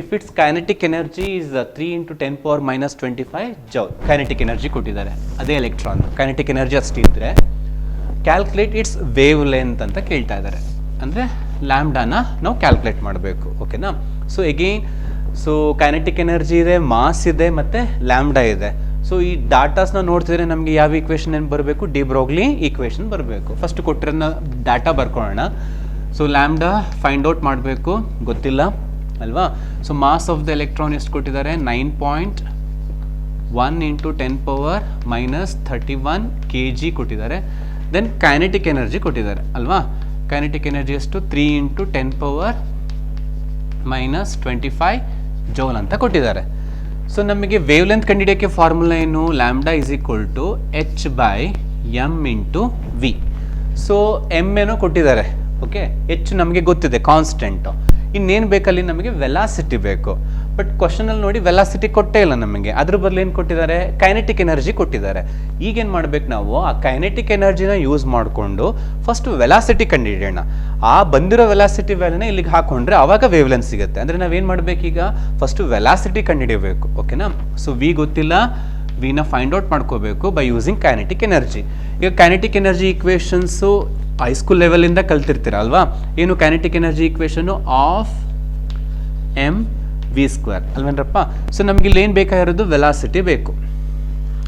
If its kinetic energy is 3 × 10⁻⁻25 joule. Kinetic energy ಕೊಟ್ಟಿದ್ದಾರೆ, ಅದೇ ಎಲೆಕ್ಟ್ರಾನ್ ಕೈನೆಟಿಕ್ ಎನರ್ಜಿ ಅಷ್ಟಿದ್ರೆ ಕ್ಯಾಲ್ಕುಲೇಟ್ ಇಟ್ಸ್ ವೇವ್ ಲೆಂತ್ ಅಂತ ಕೇಳ್ತಾ ಇದ್ದಾರೆ. ಅಂದರೆ ಲ್ಯಾಂಬ್ಡಾನ ನಾವು ಕ್ಯಾಲ್ಕುಲೇಟ್ ಮಾಡಬೇಕು. ಓಕೆನಾ? So again, so kinetic energy ಇದೆ, ಮಾಸ್ ಇದೆ, ಮತ್ತು ಲ್ಯಾಂಬ್ಡಾ ಇದೆ. ಸೊ ಈ ಡಾಟಾಸ್ನ ನೋಡ್ತಿದ್ರೆ ನಮಗೆ ಯಾವ ಈಕ್ವೇಷನ್ ಏನು ಬರಬೇಕು, ಡಿ ಬ್ರಾಗ್ಲಿ ಈಕ್ವೇಷನ್ ಬರಬೇಕು. ಫಸ್ಟ್ ಕೊಟ್ಟಿರೋನ ಡಾಟಾ ಬರ್ಕೊಳ್ಳೋಣ. ಸೊ ಲ್ಯಾಂಬ್ಡಾ ಫೈಂಡ್ ಔಟ್ ಮಾಡಬೇಕು, ಗೊತ್ತಿಲ್ಲ ಅಲ್ವಾ. So mass of the electron ಎಷ್ಟು ಕೊಟ್ಟಿದ್ದಾರೆ, 9.1 × 10⁻⁻31 kg ಕೊಟ್ಟಿದ್ದಾರೆ. ದೆನ್ ಕೈನೆಟಿಕ್ ಎನರ್ಜಿ ಕೊಟ್ಟಿದ್ದಾರೆ ಅಲ್ವಾ. ಕೈನೆಟಿಕ್ ಎನರ್ಜಿ ಎಷ್ಟು, 3 × 10⁻⁻25 ಜೌಲ್ ಅಂತ ಕೊಟ್ಟಿದ್ದಾರೆ. ಸೊ ನಮಗೆ ವೇವ್ ಲೆಂತ್ ಕಂಡುಹಿಡಿಯೋಕ್ಕೆ ಫಾರ್ಮುಲಾ ಏನು, lambda is equal to h/m × v. So M ಏನೋ ಕೊಟ್ಟಿದ್ದಾರೆ, ಓಕೆ. ಎಚ್ ನಮಗೆ ಗೊತ್ತಿದೆ, ಕಾನ್ಸ್ಟೆಂಟು. ಇನ್ನೇನು ಬೇಕಲ್ಲಿ, ನಮಗೆ ವೆಲಾಸಿಟಿ ಬೇಕು. ಬಟ್ ಕ್ವಶನಲ್ಲಿ ನೋಡಿ ವೆಲಾಸಿಟಿ ಕೊಟ್ಟೇ ಇಲ್ಲ ನಮಗೆ, ಅದ್ರ ಬದಲು ಏನು ಕೊಟ್ಟಿದ್ದಾರೆ, ಕೈನೆಟಿಕ್ ಎನರ್ಜಿ ಕೊಟ್ಟಿದ್ದಾರೆ. ಈಗೇನು ಮಾಡ್ಬೇಕು ನಾವು, ಆ ಕೈನೆಟಿಕ್ ಎನರ್ಜಿನ ಯೂಸ್ ಮಾಡಿಕೊಂಡು ಫಸ್ಟ್ ವೆಲಾಸಿಟಿ ಕಂಡುಹಿಡಿಯೋಣ. ಆ ಬಂದಿರೋ ವೆಲಾಸಿಟಿ ವ್ಯಾಲ್ಯೂನ ಇಲ್ಲಿಗೆ ಹಾಕೊಂಡ್ರೆ ಆವಾಗ ವೇವ್ ಲೆಂತ್ ಸಿಗುತ್ತೆ. ಅಂದರೆ ನಾವೇನು ಮಾಡಬೇಕೀಗ, ಫಸ್ಟು ವೆಲಾಸಿಟಿ ಕಂಡುಹಿಡಿಯಬೇಕು. ಓಕೆನಾ? ಸೊ ವಿ ಗೊತ್ತಿಲ್ಲ, ವಿನ ಫೈಂಡ್ ಔಟ್ ಮಾಡ್ಕೋಬೇಕು ಬೈ ಯೂಸಿಂಗ್ ಕೈನೆಟಿಕ್ ಎನರ್ಜಿ. ಈಗ ಕೈನೆಟಿಕ್ ಎನರ್ಜಿ ಈಕ್ವೇಷನ್ಸು ಹೈಸ್ಕೂಲ್ ಲೆವೆಲಿಂದ ಕಲ್ತಿರ್ತೀರ ಅಲ್ವಾ. ಏನು kinetic energy equation half mv² ಅಲ್ವೇನ್ರಪ್ಪ. ಸೊ ನಮ್ಗೆ ಇಲ್ಲಿ ಏನು ಬೇಕಾಗಿರೋದು, ವೆಲಾಸಿಟಿ ಬೇಕು,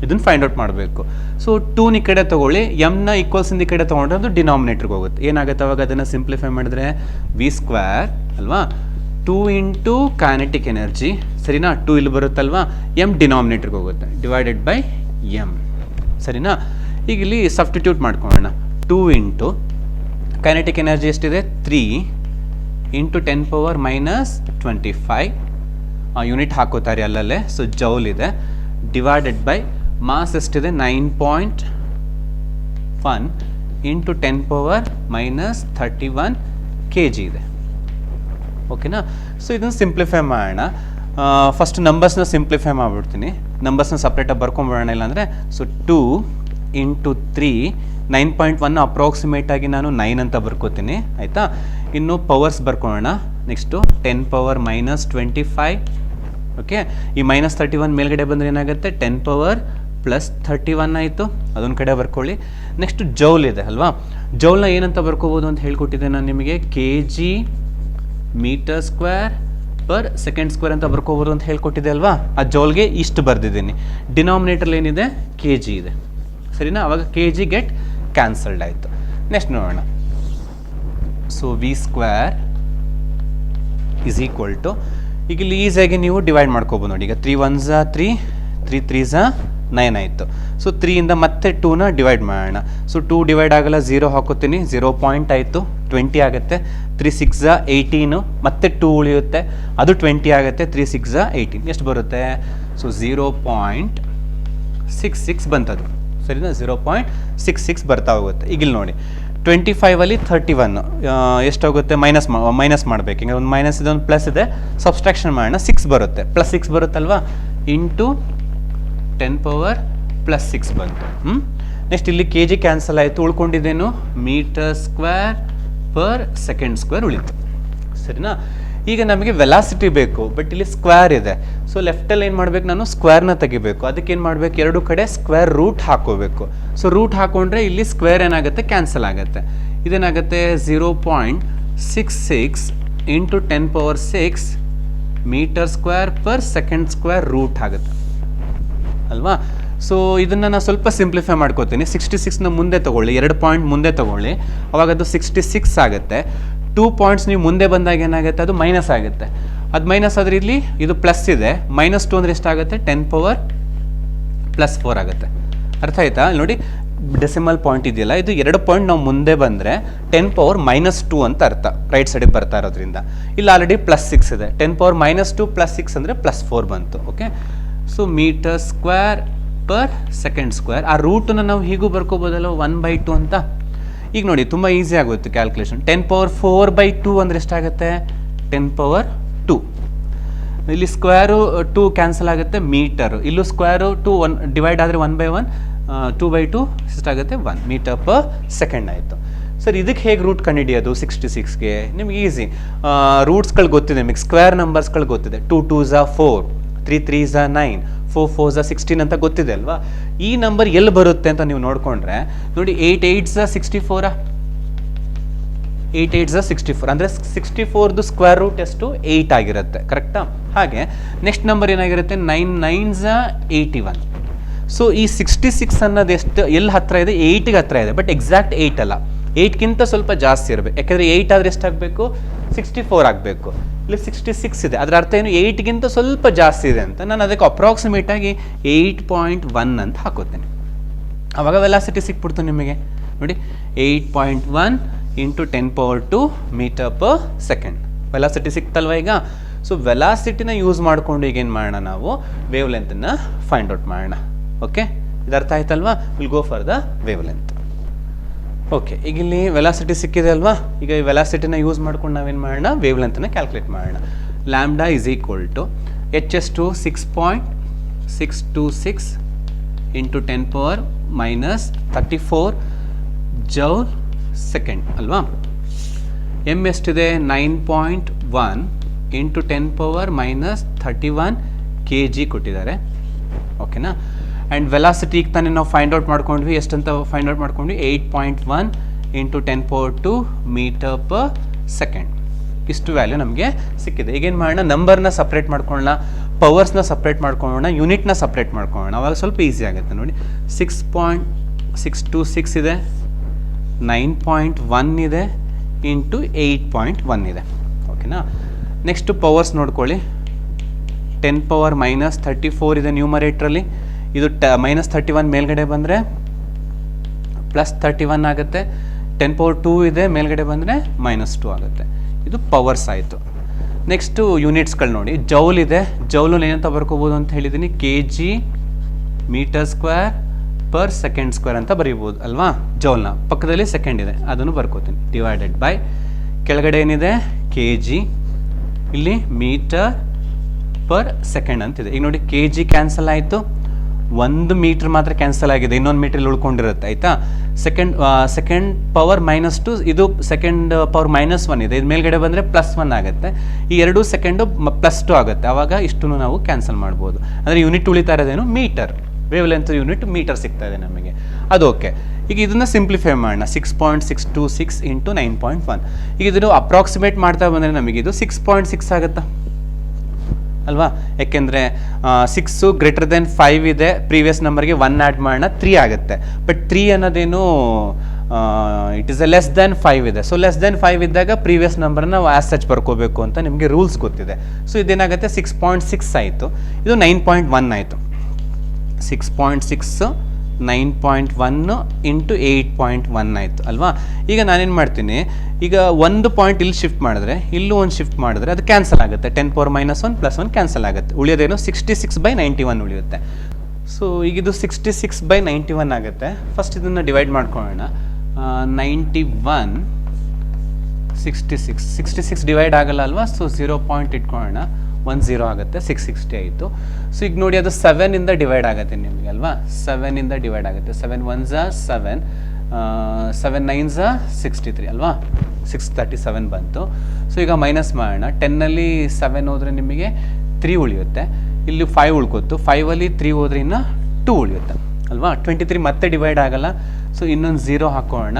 ಇದನ್ನು ಫೈಂಡ್ ಔಟ್ ಮಾಡಬೇಕು. ಸೊ 2 ಈ ಕಡೆ ತೊಗೊಳ್ಳಿ, ಎಮ್ನ ಈಕ್ವಲ್ಸ್ ಈ ಕಡೆ ತೊಗೊಂಡ್ರೆ ಅದು ಡಿನಾಮಿನೇಟರ್ಗೆ ಹೋಗುತ್ತೆ. ಏನಾಗುತ್ತೆ ಅವಾಗ, ಅದನ್ನು ಸಿಂಪ್ಲಿಫೈ ಮಾಡಿದ್ರೆ v² ಅಲ್ವಾ, 2 × ಕೈನೆಟಿಕ್ ಎನರ್ಜಿ, ಸರಿನಾ. 2 ಇಲ್ಲಿ ಬರುತ್ತಲ್ವಾ, ಎಮ್ ಡಿನಾಮಿನೇಟರ್ಗೆ ಹೋಗುತ್ತೆ, ಡಿವೈಡೆಡ್ ಬೈ ಎಮ್, ಸರಿನಾ. ಈಗ ಇಲ್ಲಿ ಸಬ್ಸ್ಟಿಟ್ಯೂಟ್ ಮಾಡ್ಕೊಳ್ಳೋಣ. 2 × ಕೈನೆಟಿಕ್ ಎನರ್ಜಿ ಎಷ್ಟಿದೆ, 3 × 10⁻⁻25 ಯೂನಿಟ್ ಹಾಕೋತಾರೆ ಅಲ್ಲಲ್ಲೇ. ಸೊ ಜೌಲ್ ಇದೆ, ಡಿವೈಡೆಡ್ ಬೈ ಮಾಸ್ ಎಷ್ಟಿದೆ, 9.1 × 10⁻⁻31 kg ಇದೆ. ಓಕೆನಾ? ಸೊ ಇದನ್ನು ಸಿಂಪ್ಲಿಫೈ ಮಾಡೋಣ. ಫಸ್ಟ್ ನಂಬರ್ಸ್ನ ಸಿಂಪ್ಲಿಫೈ ಮಾಡಿಬಿಡ್ತೀನಿ, ನಂಬರ್ಸ್ನ ಸಪ್ರೇಟಾಗಿ ಬರ್ಕೊಂಬಿಡೋಣ. ಇಲ್ಲಾಂದರೆ ಸೊ 2 × 3 9.1 ಅಪ್ರಾಕ್ಸಿಮೇಟಾಗಿ ನಾನು 9 ಅಂತ ಬರ್ಕೋತೀನಿ, ಆಯಿತಾ. ಇನ್ನು ಪವರ್ಸ್ ಬರ್ಕೊಳ್ಳೋಣ. Next 10⁻⁻25, okay. ಈ -31 ಮೇಲ್ಗಡೆ ಬಂದರೆ ಏನಾಗುತ್ತೆ, 10⁻+31 ಆಯಿತು, ಅದೊಂದು ಕಡೆ ಬರ್ಕೊಳ್ಳಿ. ನೆಕ್ಸ್ಟ್ ಜೌಲ್ ಇದೆ ಅಲ್ವಾ. ಜೌಲ್ನ ಏನಂತ ಬರ್ಕೋಬೋದು ಅಂತ ಹೇಳ್ಕೊಟ್ಟಿದ್ದೆ ನಾನು ನಿಮಗೆ, kg m²/s² ಅಂತ ಬರ್ಕೋಬೋದು ಅಂತ ಹೇಳ್ಕೊಟ್ಟಿದ್ದೆ ಅಲ್ವಾ. ಆ ಜೌಲ್ಗೆ ಇಷ್ಟು ಬರ್ದಿದ್ದೀನಿ. ಡಿನಾಮಿನೇಟರ್ಲಿ ಏನಿದೆ, kg ಇದೆ, ಸರಿನಾ. ಅವಾಗ kg ಗೆಟ್ ಕ್ಯಾನ್ಸಲ್ಡ್ ಆಯಿತು. ನೆಕ್ಸ್ಟ್ ನೋಡೋಣ. So v² is equal to, ಈಗ ಇಲ್ಲಿ ಈಸಿಯಾಗಿ ನೀವು ಡಿವೈಡ್ ಮಾಡ್ಕೋಬೋದು ನೋಡಿ. ಈಗ 3 1s 3, 3 3s 9 ಆಯಿತು. ಸೊ 3 ಇಂದ ಮತ್ತೆ 2ನ ಡಿವೈಡ್ ಮಾಡೋಣ. ಸೊ 2 ಡಿವೈಡ್ ಆಗಲ್ಲ, 0 ಹಾಕೋತೀನಿ, 0 ಪಾಯಿಂಟ್ ಆಯಿತು, 20 ಆಗುತ್ತೆ. 3 6s 18, ಮತ್ತೆ 2 ಉಳಿಯುತ್ತೆ, ಅದು 20 ಆಗುತ್ತೆ. 3 6s 18 ಎಷ್ಟು ಬರುತ್ತೆ, ಸೊ 0.66 ಬಂತದು, ಸರಿನಾ. 0.66 ಬರ್ತಾ ಹೋಗುತ್ತೆ. ಈಗ ಇಲ್ಲಿ ನೋಡಿ 25ಅಲ್ಲಿ 31 ಎಷ್ಟಾಗುತ್ತೆ, ಮೈನಸ್ ಮಾಡಬೇಕು. ಈಗ ಒಂದು ಮೈನಸ್ ಇದೆ, ಒಂದು ಪ್ಲಸ್ ಇದೆ, ಸಬ್ಸ್ಟ್ರಾಕ್ಷನ್ ಮಾಡೋಣ. 6 ಬರುತ್ತೆ, +6 ಬರುತ್ತಲ್ವಾ, ಇಂಟು 10⁻+6 ಬಂತು. ನೆಕ್ಸ್ಟ್ ಇಲ್ಲಿ kg ಕ್ಯಾನ್ಸಲ್ ಆಯಿತು, ಉಳ್ಕೊಂಡಿದ್ದೇನು, m²/s² ಉಳಿತು, ಸರಿನಾ. ಈಗ ನಮಗೆ ವೆಲಾಸಿಟಿ ಬೇಕು, ಬಟ್ ಇಲ್ಲಿ ಸ್ಕ್ವೇರ್ ಇದೆ. ಸೊ ಲೆಫ್ಟಲ್ಲಿ ಏನು ಮಾಡಬೇಕು, ನಾನು ಸ್ಕ್ವೇರ್ನ ತೆಗಿಬೇಕು. ಅದಕ್ಕೆ ಏನು ಮಾಡಬೇಕು, ಎರಡು ಕಡೆ ಸ್ಕ್ವೇರ್ ರೂಟ್ ಹಾಕೋಬೇಕು. ಸೊ ರೂಟ್ ಹಾಕೊಂಡ್ರೆ ಇಲ್ಲಿ ಸ್ಕ್ವೇರ್ ಏನಾಗುತ್ತೆ, ಕ್ಯಾನ್ಸಲ್ ಆಗುತ್ತೆ. ಇದೇನಾಗುತ್ತೆ 0.66 into 10⁶ metre square per second square root ಆಗುತ್ತೆ ಅಲ್ವಾ. ಸೊ ಇದನ್ನು ನಾನು ಸ್ವಲ್ಪ ಸಿಂಪ್ಲಿಫೈ ಮಾಡ್ಕೋತೀನಿ. 66ನ ಮುಂದೆ ತೊಗೊಳ್ಳಿ, 2 ಪಾಯಿಂಟ್ ಮುಂದೆ ತೊಗೊಳ್ಳಿ, ಅವಾಗ ಅದು 66 ಆಗುತ್ತೆ. 2 ಪಾಯಿಂಟ್ಸ್ ನೀವು ಮುಂದೆ ಬಂದಾಗ ಏನಾಗುತ್ತೆ, ಅದು ಮೈನಸ್ ಆಗುತ್ತೆ. ಅದು ಮೈನಸ್ ಆದರೆ ಇಲ್ಲಿ ಇದು ಪ್ಲಸ್ ಇದೆ, -2 ಅಂದರೆ ಎಷ್ಟಾಗುತ್ತೆ, 10⁻+4 ಆಗುತ್ತೆ. ಅರ್ಥ ಆಯ್ತಾ? ನೋಡಿ ಡೆಸಿಮಲ್ ಪಾಯಿಂಟ್ ಇದೆಯಲ್ಲ, ಇದು 2 ಪಾಯಿಂಟ್ ನಾವು ಮುಂದೆ ಬಂದರೆ 10⁻−2 ಅಂತ ಅರ್ಥ, ರೈಟ್ ಸೈಡಿಗೆ ಬರ್ತಾ ಇರೋದ್ರಿಂದ. ಇಲ್ಲಿ ಆಲ್ರೆಡಿ +6 ಇದೆ, 10⁻−2 +6 ಅಂದರೆ +4 ಬಂತು. Okay, so metre square per second square. ಆ ರೂಟನ್ನು ನಾವು ಹೀಗೂ ಬರ್ಕೋಬೋದಲ್ಲ, 1/2 ಅಂತ. ಈಗ ನೋಡಿ ತುಂಬ ಈಸಿ ಆಗುತ್ತೆ ಕ್ಯಾಲ್ಕುಲೇಷನ್. 10⁻4/2 ಅಂದರೆ ಎಷ್ಟಾಗುತ್ತೆ, 10⁻2. ಇಲ್ಲಿ ಸ್ಕ್ವೇರು 2 ಕ್ಯಾನ್ಸಲ್ ಆಗುತ್ತೆ, ಮೀಟರು. ಇಲ್ಲೂ ಸ್ಕ್ವೇರು 2 1 ಡಿವೈಡ್ ಆದರೆ 1/1, 2/2 ಎಷ್ಟಾಗುತ್ತೆ, 1 ಮೀಟರ್ ಪರ್ ಸೆಕೆಂಡ್ ಆಯಿತು. ಸರ್ ಇದಕ್ಕೆ ಹೇಗೆ ರೂಟ್ ಕಂಡುಹಿಡಿಯೋದು 66ಗೆ? ನಿಮ್ಗೆ ಈಸಿ, ರೂಟ್ಸ್ಗಳು ಗೊತ್ತಿದೆ ನಿಮಗೆ, ಸ್ಕ್ವೇರ್ ನಂಬರ್ಸ್ಗಳು ಗೊತ್ತಿದೆ. 2 2s are 4, 3 3s are 9, 4 4s are 16 ಅಂತ ಗೊತ್ತಿದೆ ಅಲ್ವಾ. ಈ ನಂಬರ್ ಎಲ್ಲಿ ಬರುತ್ತೆ ಅಂತ ನೀವು ನೋಡಿಕೊಂಡ್ರೆ ನೋಡಿ, 8 8s are 64, 8 8s are 64 ಅಂದರೆ 64ದು ಸ್ಕ್ವೇರ್ ರೂಟ್ ಎಷ್ಟು, 8 ಆಗಿರುತ್ತೆ. ಕರೆಕ್ಟಾ? ಹಾಗೆ ನೆಕ್ಸ್ಟ್ ನಂಬರ್ ಏನಾಗಿರುತ್ತೆ, 9 9s are 81. ಸೊ ಈ 66 ಅನ್ನೋದು ಎಷ್ಟು ಎಲ್ಲಿ ಹತ್ತಿರ ಇದೆ, 8ಗೆ ಹತ್ತಿರ ಇದೆ, ಬಟ್ ಎಕ್ಸಾಕ್ಟ್ 8 ಅಲ್ಲ, 8ಗಿಂತ ಸ್ವಲ್ಪ ಜಾಸ್ತಿ ಇರಬೇಕು. ಯಾಕೆಂದರೆ 8 ಆದರೆ ಎಷ್ಟಾಗಬೇಕು, 64 ಆಗಬೇಕು. ಇಲ್ಲಿ 66 ಇದೆ, ಅದರ ಅರ್ಥ ಏನು, 8ಗಿಂತ ಸ್ವಲ್ಪ ಜಾಸ್ತಿ ಇದೆ ಅಂತ. ನಾನು ಅದಕ್ಕೆ ಅಪ್ರಾಕ್ಸಿಮೇಟಾಗಿ 8.1 ಅಂತ ಹಾಕೋತೇನೆ. ಆವಾಗ ವೆಲಾಸಿಟಿ ಸಿಕ್ಬಿಡ್ತು ನಿಮಗೆ. ನೋಡಿ 8.1 into 10⁻2 metre per second velocity ಸಿಕ್ತಲ್ವ ಈಗ. ಸೊ ವೆಲಾಸಿಟಿನ ಯೂಸ್ ಮಾಡಿಕೊಂಡು ಈಗೇನು ಮಾಡೋಣ, ನಾವು ವೇವ್ ಲೆಂತನ್ನು ಫೈಂಡ್ ಔಟ್ ಮಾಡೋಣ. ಓಕೆ, ಇದು ಅರ್ಥ ಆಯ್ತಲ್ವಾ? Will go for the wavelength. Okay, ಈಗ ಇಲ್ಲಿ ವೆಲಾಸಿಟಿ ಸಿಕ್ಕಿದೆ ಅಲ್ವಾ. ಈಗ ಈ ವೆಲಾಸಿಟಿನ ಯೂಸ್ ಮಾಡ್ಕೊಂಡು ನಾವೇನು ಮಾಡೋಣ, ವೇವ್ ಲೆಂತನ್ನು ಕ್ಯಾಲ್ಕುಲೇಟ್ ಮಾಡೋಣ. Lambda is equal to HS2 6.626 into 10⁻−34 joule second ಅಲ್ವಾ. ಎಮ್ ಎಷ್ಟಿದೆ, 9.1 ಇಂಟು 10⁻−31 kg ಕೊಟ್ಟಿದ್ದಾರೆ. ಓಕೆನಾ. ಆ್ಯಂಡ್ ವೆಲಾಸಿಟಿ ಈಗ ತಾನೇ ನಾವು ಫೈಂಡ್ ಔಟ್ ಮಾಡ್ಕೊಂಡ್ವಿ, ಎಷ್ಟಂತ ಫೈಂಡ್ ಔಟ್ ಮಾಡ್ಕೊಂಡ್ವಿ, 8.1 ಇಂಟು 10⁻2 ಮೀಟರ್ ಪರ್ ಸೆಕೆಂಡ್. ಇಷ್ಟು ವ್ಯಾಲ್ಯೂ ನಮಗೆ ಸಿಕ್ಕಿದೆ. ಈಗೇನು ಮಾಡೋಣ, ನಂಬರ್ನ ಸಪ್ರೇಟ್ ಮಾಡ್ಕೊಳ್ಳೋಣ, ಪವರ್ಸ್ನ ಸಪ್ರೇಟ್ ಮಾಡ್ಕೊಳ್ಳೋಣ, ಯೂನಿಟ್ನ ಸಪ್ರೇಟ್ ಮಾಡ್ಕೊಳ್ಳೋಣ. ಅವಾಗ ಸ್ವಲ್ಪ ಈಸಿ ಆಗುತ್ತೆ. ನೋಡಿ 6.626 ಇದೆ, 9.1 ಇದೆ, ಇಂಟು 8.1 ಇದೆ. ಓಕೆನಾ. ನೆಕ್ಸ್ಟು ಪವರ್ಸ್ ನೋಡ್ಕೊಳ್ಳಿ. 10⁻−34 ಇದೆ ನ್ಯೂಮರೇಟ್ರಲ್ಲಿ, ಇದು -31 ಮೇಲ್ಗಡೆ ಬಂದರೆ +31 ಆಗುತ್ತೆ. 10⁻2 ಇದೆ, ಮೇಲ್ಗಡೆ ಬಂದರೆ -2 ಆಗುತ್ತೆ. ಇದು ಪವರ್ಸ್ ಆಯಿತು. ನೆಕ್ಸ್ಟು ಯೂನಿಟ್ಸ್ಗಳು ನೋಡಿ, ಜೌಲ್ ಇದೆ, ಜೌಲು ಏನಂತ ಬರ್ಕೋಬೋದು ಅಂತ ಹೇಳಿದ್ದೀನಿ, kg metre square per second square ಅಂತ ಬರೀಬೋದು ಅಲ್ವಾ. ಜೌಲ್ನ ಪಕ್ಕದಲ್ಲಿ ಸೆಕೆಂಡ್ ಇದೆ, ಅದನ್ನು ಬರ್ಕೋತೀನಿ, ಡಿವೈಡೆಡ್ ಬೈ ಕೆಳಗಡೆ ಏನಿದೆ kg, ಇಲ್ಲಿ ಮೀಟರ್ ಪರ್ ಸೆಕೆಂಡ್ ಅಂತಿದೆ. ಈಗ ನೋಡಿ kg ಕ್ಯಾನ್ಸಲ್ ಆಯಿತು, 1 ಮೀಟ್ರ್ ಮಾತ್ರ ಕ್ಯಾನ್ಸಲ್ ಆಗಿದೆ, ಇನ್ನೊಂದು ಮೀಟ್ರಲ್ಲಿ ಉಳ್ಕೊಂಡಿರುತ್ತೆ ಆಯಿತಾ. ಸೆಕೆಂಡ್ ಪವರ್ -2, ಇದು ಸೆಕೆಂಡ್ ಪವರ್ -1 ಇದೆ, ಇದು ಮೇಲ್ಗಡೆ ಬಂದರೆ +1 ಆಗುತ್ತೆ. ಈ 2 ಸೆಕೆಂಡು +2 ಆಗುತ್ತೆ. ಆವಾಗ ಇಷ್ಟು ನಾವು ಕ್ಯಾನ್ಸಲ್ ಮಾಡ್ಬೋದು. ಅಂದರೆ ಯೂನಿಟ್ ಉಳಿತಾ ಇರೋದೇನು, metre. Wavelength unit metre ಸಿಗ್ತಾ ಇದೆ ನಮಗೆ, ಅದು ಓಕೆ. ಈಗ ಇದನ್ನು ಸಿಂಪ್ಲಿಫೈ ಮಾಡೋಣ, 6.626 ಇಂಟು 9.1. ಈಗ ಇದನ್ನು ಅಪ್ರಾಕ್ಸಿಮೇಟ್ ಮಾಡ್ತಾ ಬಂದರೆ ನಮಗೆ ಇದು 6.6 ಆಗುತ್ತಾ ಅಲ್ವಾ. ಯಾಕೆಂದರೆ 6 ಗ್ರೇಟರ್ ದೆನ್ 5 ಇದೆ, ಪ್ರೀವಿಯಸ್ ನಂಬರ್ಗೆ 1 ಆ್ಯಡ್ ಮಾಡೋಣ, 3 ಆಗುತ್ತೆ. ಬಟ್ 3 ಅನ್ನೋದೇನು ಇಟ್ ಈಸ್ ಲೆಸ್ ದೆನ್ 5 ಇದೆ. ಸೊ ಲೆಸ್ ದೆನ್ 5 ಇದ್ದಾಗ ಪ್ರೀವಿಯಸ್ ನಂಬರ್ನ ನಾವು ಆ್ಯಸ್ ಸಚ್ ಬರ್ಕೋಬೇಕು ಅಂತ ನಿಮಗೆ ರೂಲ್ಸ್ ಗೊತ್ತಿದೆ. ಸೊ ಇದೇನಾಗುತ್ತೆ, 6.6 ಆಯಿತು, ಇದು 9.1 ಆಯಿತು. 6.6 9.1 ಇಂಟು 8.1 ಆಯಿತು ಅಲ್ವಾ. ಈಗ ನಾನೇನು ಮಾಡ್ತೀನಿ, ಈಗ ಒಂದು ಪಾಯಿಂಟ್ ಇಲ್ಲಿ ಶಿಫ್ಟ್ ಮಾಡಿದ್ರೆ, ಇಲ್ಲೂ ಒಂದು ಶಿಫ್ಟ್ ಮಾಡಿದ್ರೆ ಅದು ಕ್ಯಾನ್ಸಲ್ ಆಗುತ್ತೆ. 10⁻−1 +1 ಕ್ಯಾನ್ಸಲ್ ಆಗುತ್ತೆ, ಉಳಿಯೋದೇನು 66/91 ಉಳಿಯುತ್ತೆ. ಸೊ ಈಗ ಇದು 66/91 ಆಗುತ್ತೆ. ಫಸ್ಟ್ ಇದನ್ನು ಡಿವೈಡ್ ಮಾಡ್ಕೊಳ್ಳೋಣ. 91 66 ಡಿವೈಡ್ ಆಗಲ್ಲ ಅಲ್ವಾ. ಸೊ 0 ಪಾಯಿಂಟ್ ಇಟ್ಕೊಳ್ಳೋಣ, 10 ಆಗುತ್ತೆ, 660 ಆಯಿತು. ಸೊ ಈಗ ನೋಡಿ ಅದು 7 ಇಂದ ಡಿವೈಡ್ ಆಗುತ್ತೆ ನಿಮಗೆ ಅಲ್ವಾ. 7 ಇಂದ ಡಿವೈಡ್ ಆಗುತ್ತೆ. 7 1s are 7, 7 9s are 63 ಅಲ್ವಾ. 637 ಬಂತು. ಸೊ ಈಗ ಮೈನಸ್ ಮಾಡೋಣ. 10ನಲ್ಲಿ 7 ಹೋದರೆ ನಿಮಗೆ 3 ಉಳಿಯುತ್ತೆ, ಇಲ್ಲಿ 5 ಉಳ್ಕೊತು, 5ಅಲ್ಲಿ 3 ಹೋದ್ರೆ ಇನ್ನು 2 ಉಳಿಯುತ್ತೆ ಅಲ್ವಾ. 23 ಮತ್ತೆ ಡಿವೈಡ್ ಆಗಲ್ಲ, ಸೊ ಇನ್ನೊಂದು 0 ಹಾಕೋಣ.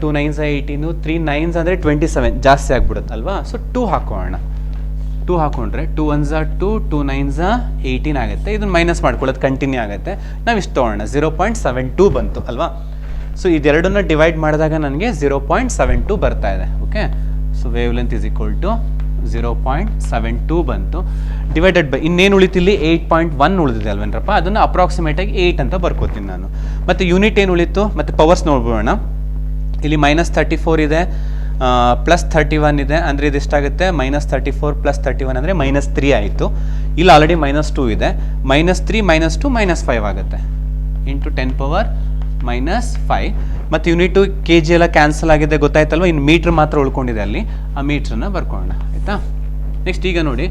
2 9s 18, 3 9s ಅಂದರೆ 27 ಜಾಸ್ತಿ ಆಗ್ಬಿಡುತ್ತೆ ಅಲ್ವಾ. ಸೊ 2 ಹಾಕೋಣ. 2 ಹಾಕೊಂಡ್ರೆ 2 1s 2, 2 9s 18 ಆಗುತ್ತೆ. ಇದನ್ನು ಮೈನಸ್ ಮಾಡ್ಕೊಳ್ಳೋದು ಕಂಟಿನ್ಯೂ ಆಗುತ್ತೆ. ನಾವು ಇಷ್ಟು ತೊಗೊಳ್ಳೋಣ, 0.72 ಬಂತು ಅಲ್ವಾ. ಸೊ ಇದೆರಡನ್ನ ಡಿವೈಡ್ ಮಾಡಿದಾಗ ನನಗೆ 0.72 ಬರ್ತಾ ಇದೆ. Okay, so wavelength is equal to 0.72 ಬಂತು. ಡಿವೈಡೆಡ್ ಬೈ ಇನ್ನೇನು ಉಳಿತಿಲ್ಲಿ 8.1 ಉಳಿದಿದೆ ಅಲ್ವೇನ್ರಪ್ಪ, ಅದನ್ನು ಅಪ್ರಾಕ್ಸಿಮೇಟಾಗಿ 8 ಅಂತ ಬರ್ಕೋತೀನಿ ನಾನು. ಮತ್ತು ಯೂನಿಟ್ ಏನು ಉಳಿತು, ಮತ್ತು ಪವರ್ಸ್ ನೋಡ್ಬೋಣ. ಇಲ್ಲಿ -34 ಇದೆ, +31 ಇದೆ, ಅಂದರೆ ಇದಿಷ್ಟಾಗುತ್ತೆ -34 + 31 ಅಂದರೆ -3 ಆಯಿತು. ಇಲ್ಲಿ ಆಲ್ರೆಡಿ -2 ಇದೆ, -3 -2 -5 ಆಗುತ್ತೆ, ಇಂಟು 10⁻⁻5. ಮತ್ತು ಯೂನಿಟು ಕೆ ಜಿ ಎಲ್ಲ ಕ್ಯಾನ್ಸಲ್ ಆಗಿದೆ ಗೊತ್ತಾಯ್ತಲ್ವ. ಇನ್ನು ಮೀಟ್ರ್ ಮಾತ್ರ ಉಳ್ಕೊಂಡಿದೆ ಅಲ್ಲಿ, ಆ ಮೀಟ್ರನ್ನ ಬರ್ಕೊಳ್ಳೋಣ ಆಯಿತಾ. ನೆಕ್ಸ್ಟ್ ಈಗ ನೋಡಿ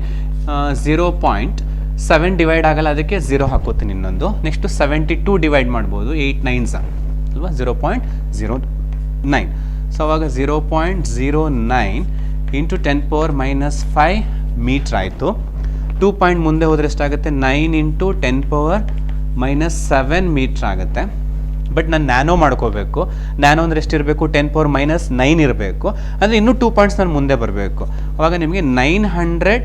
0.7 ಡಿವೈಡ್ ಆಗಲ್ಲ, ಅದಕ್ಕೆ 0 ಹಾಕೋತೀನಿ ಇನ್ನೊಂದು. ನೆಕ್ಸ್ಟು 72 ಡಿವೈಡ್ ಮಾಡ್ಬೋದು, 8 9s ಅಲ್ವಾ, 0.09. ಸೊ ಅವಾಗ 0.09 ಇಂಟು 10⁻⁻5 ಮೀಟ್ರ್ ಆಯಿತು. 2 ಪಾಯಿಂಟ್ ಮುಂದೆ ಹೋದರೆ ಎಷ್ಟಾಗುತ್ತೆ, 9 ಇಂಟು 10⁻⁻7 ಮೀಟ್ರ್ ಆಗುತ್ತೆ. ಬಟ್ ನಾನು ನ್ಯಾನೋ ಮಾಡ್ಕೋಬೇಕು. ನ್ಯಾನೋ ಅಂದರೆ ಎಷ್ಟಿರಬೇಕು, 10⁻⁻9 ಇರಬೇಕು. ಅಂದರೆ ಇನ್ನೂ 2 ಪಾಯಿಂಟ್ಸ್ ನಾನು ಮುಂದೆ ಬರಬೇಕು. ಅವಾಗ ನಿಮಗೆ 900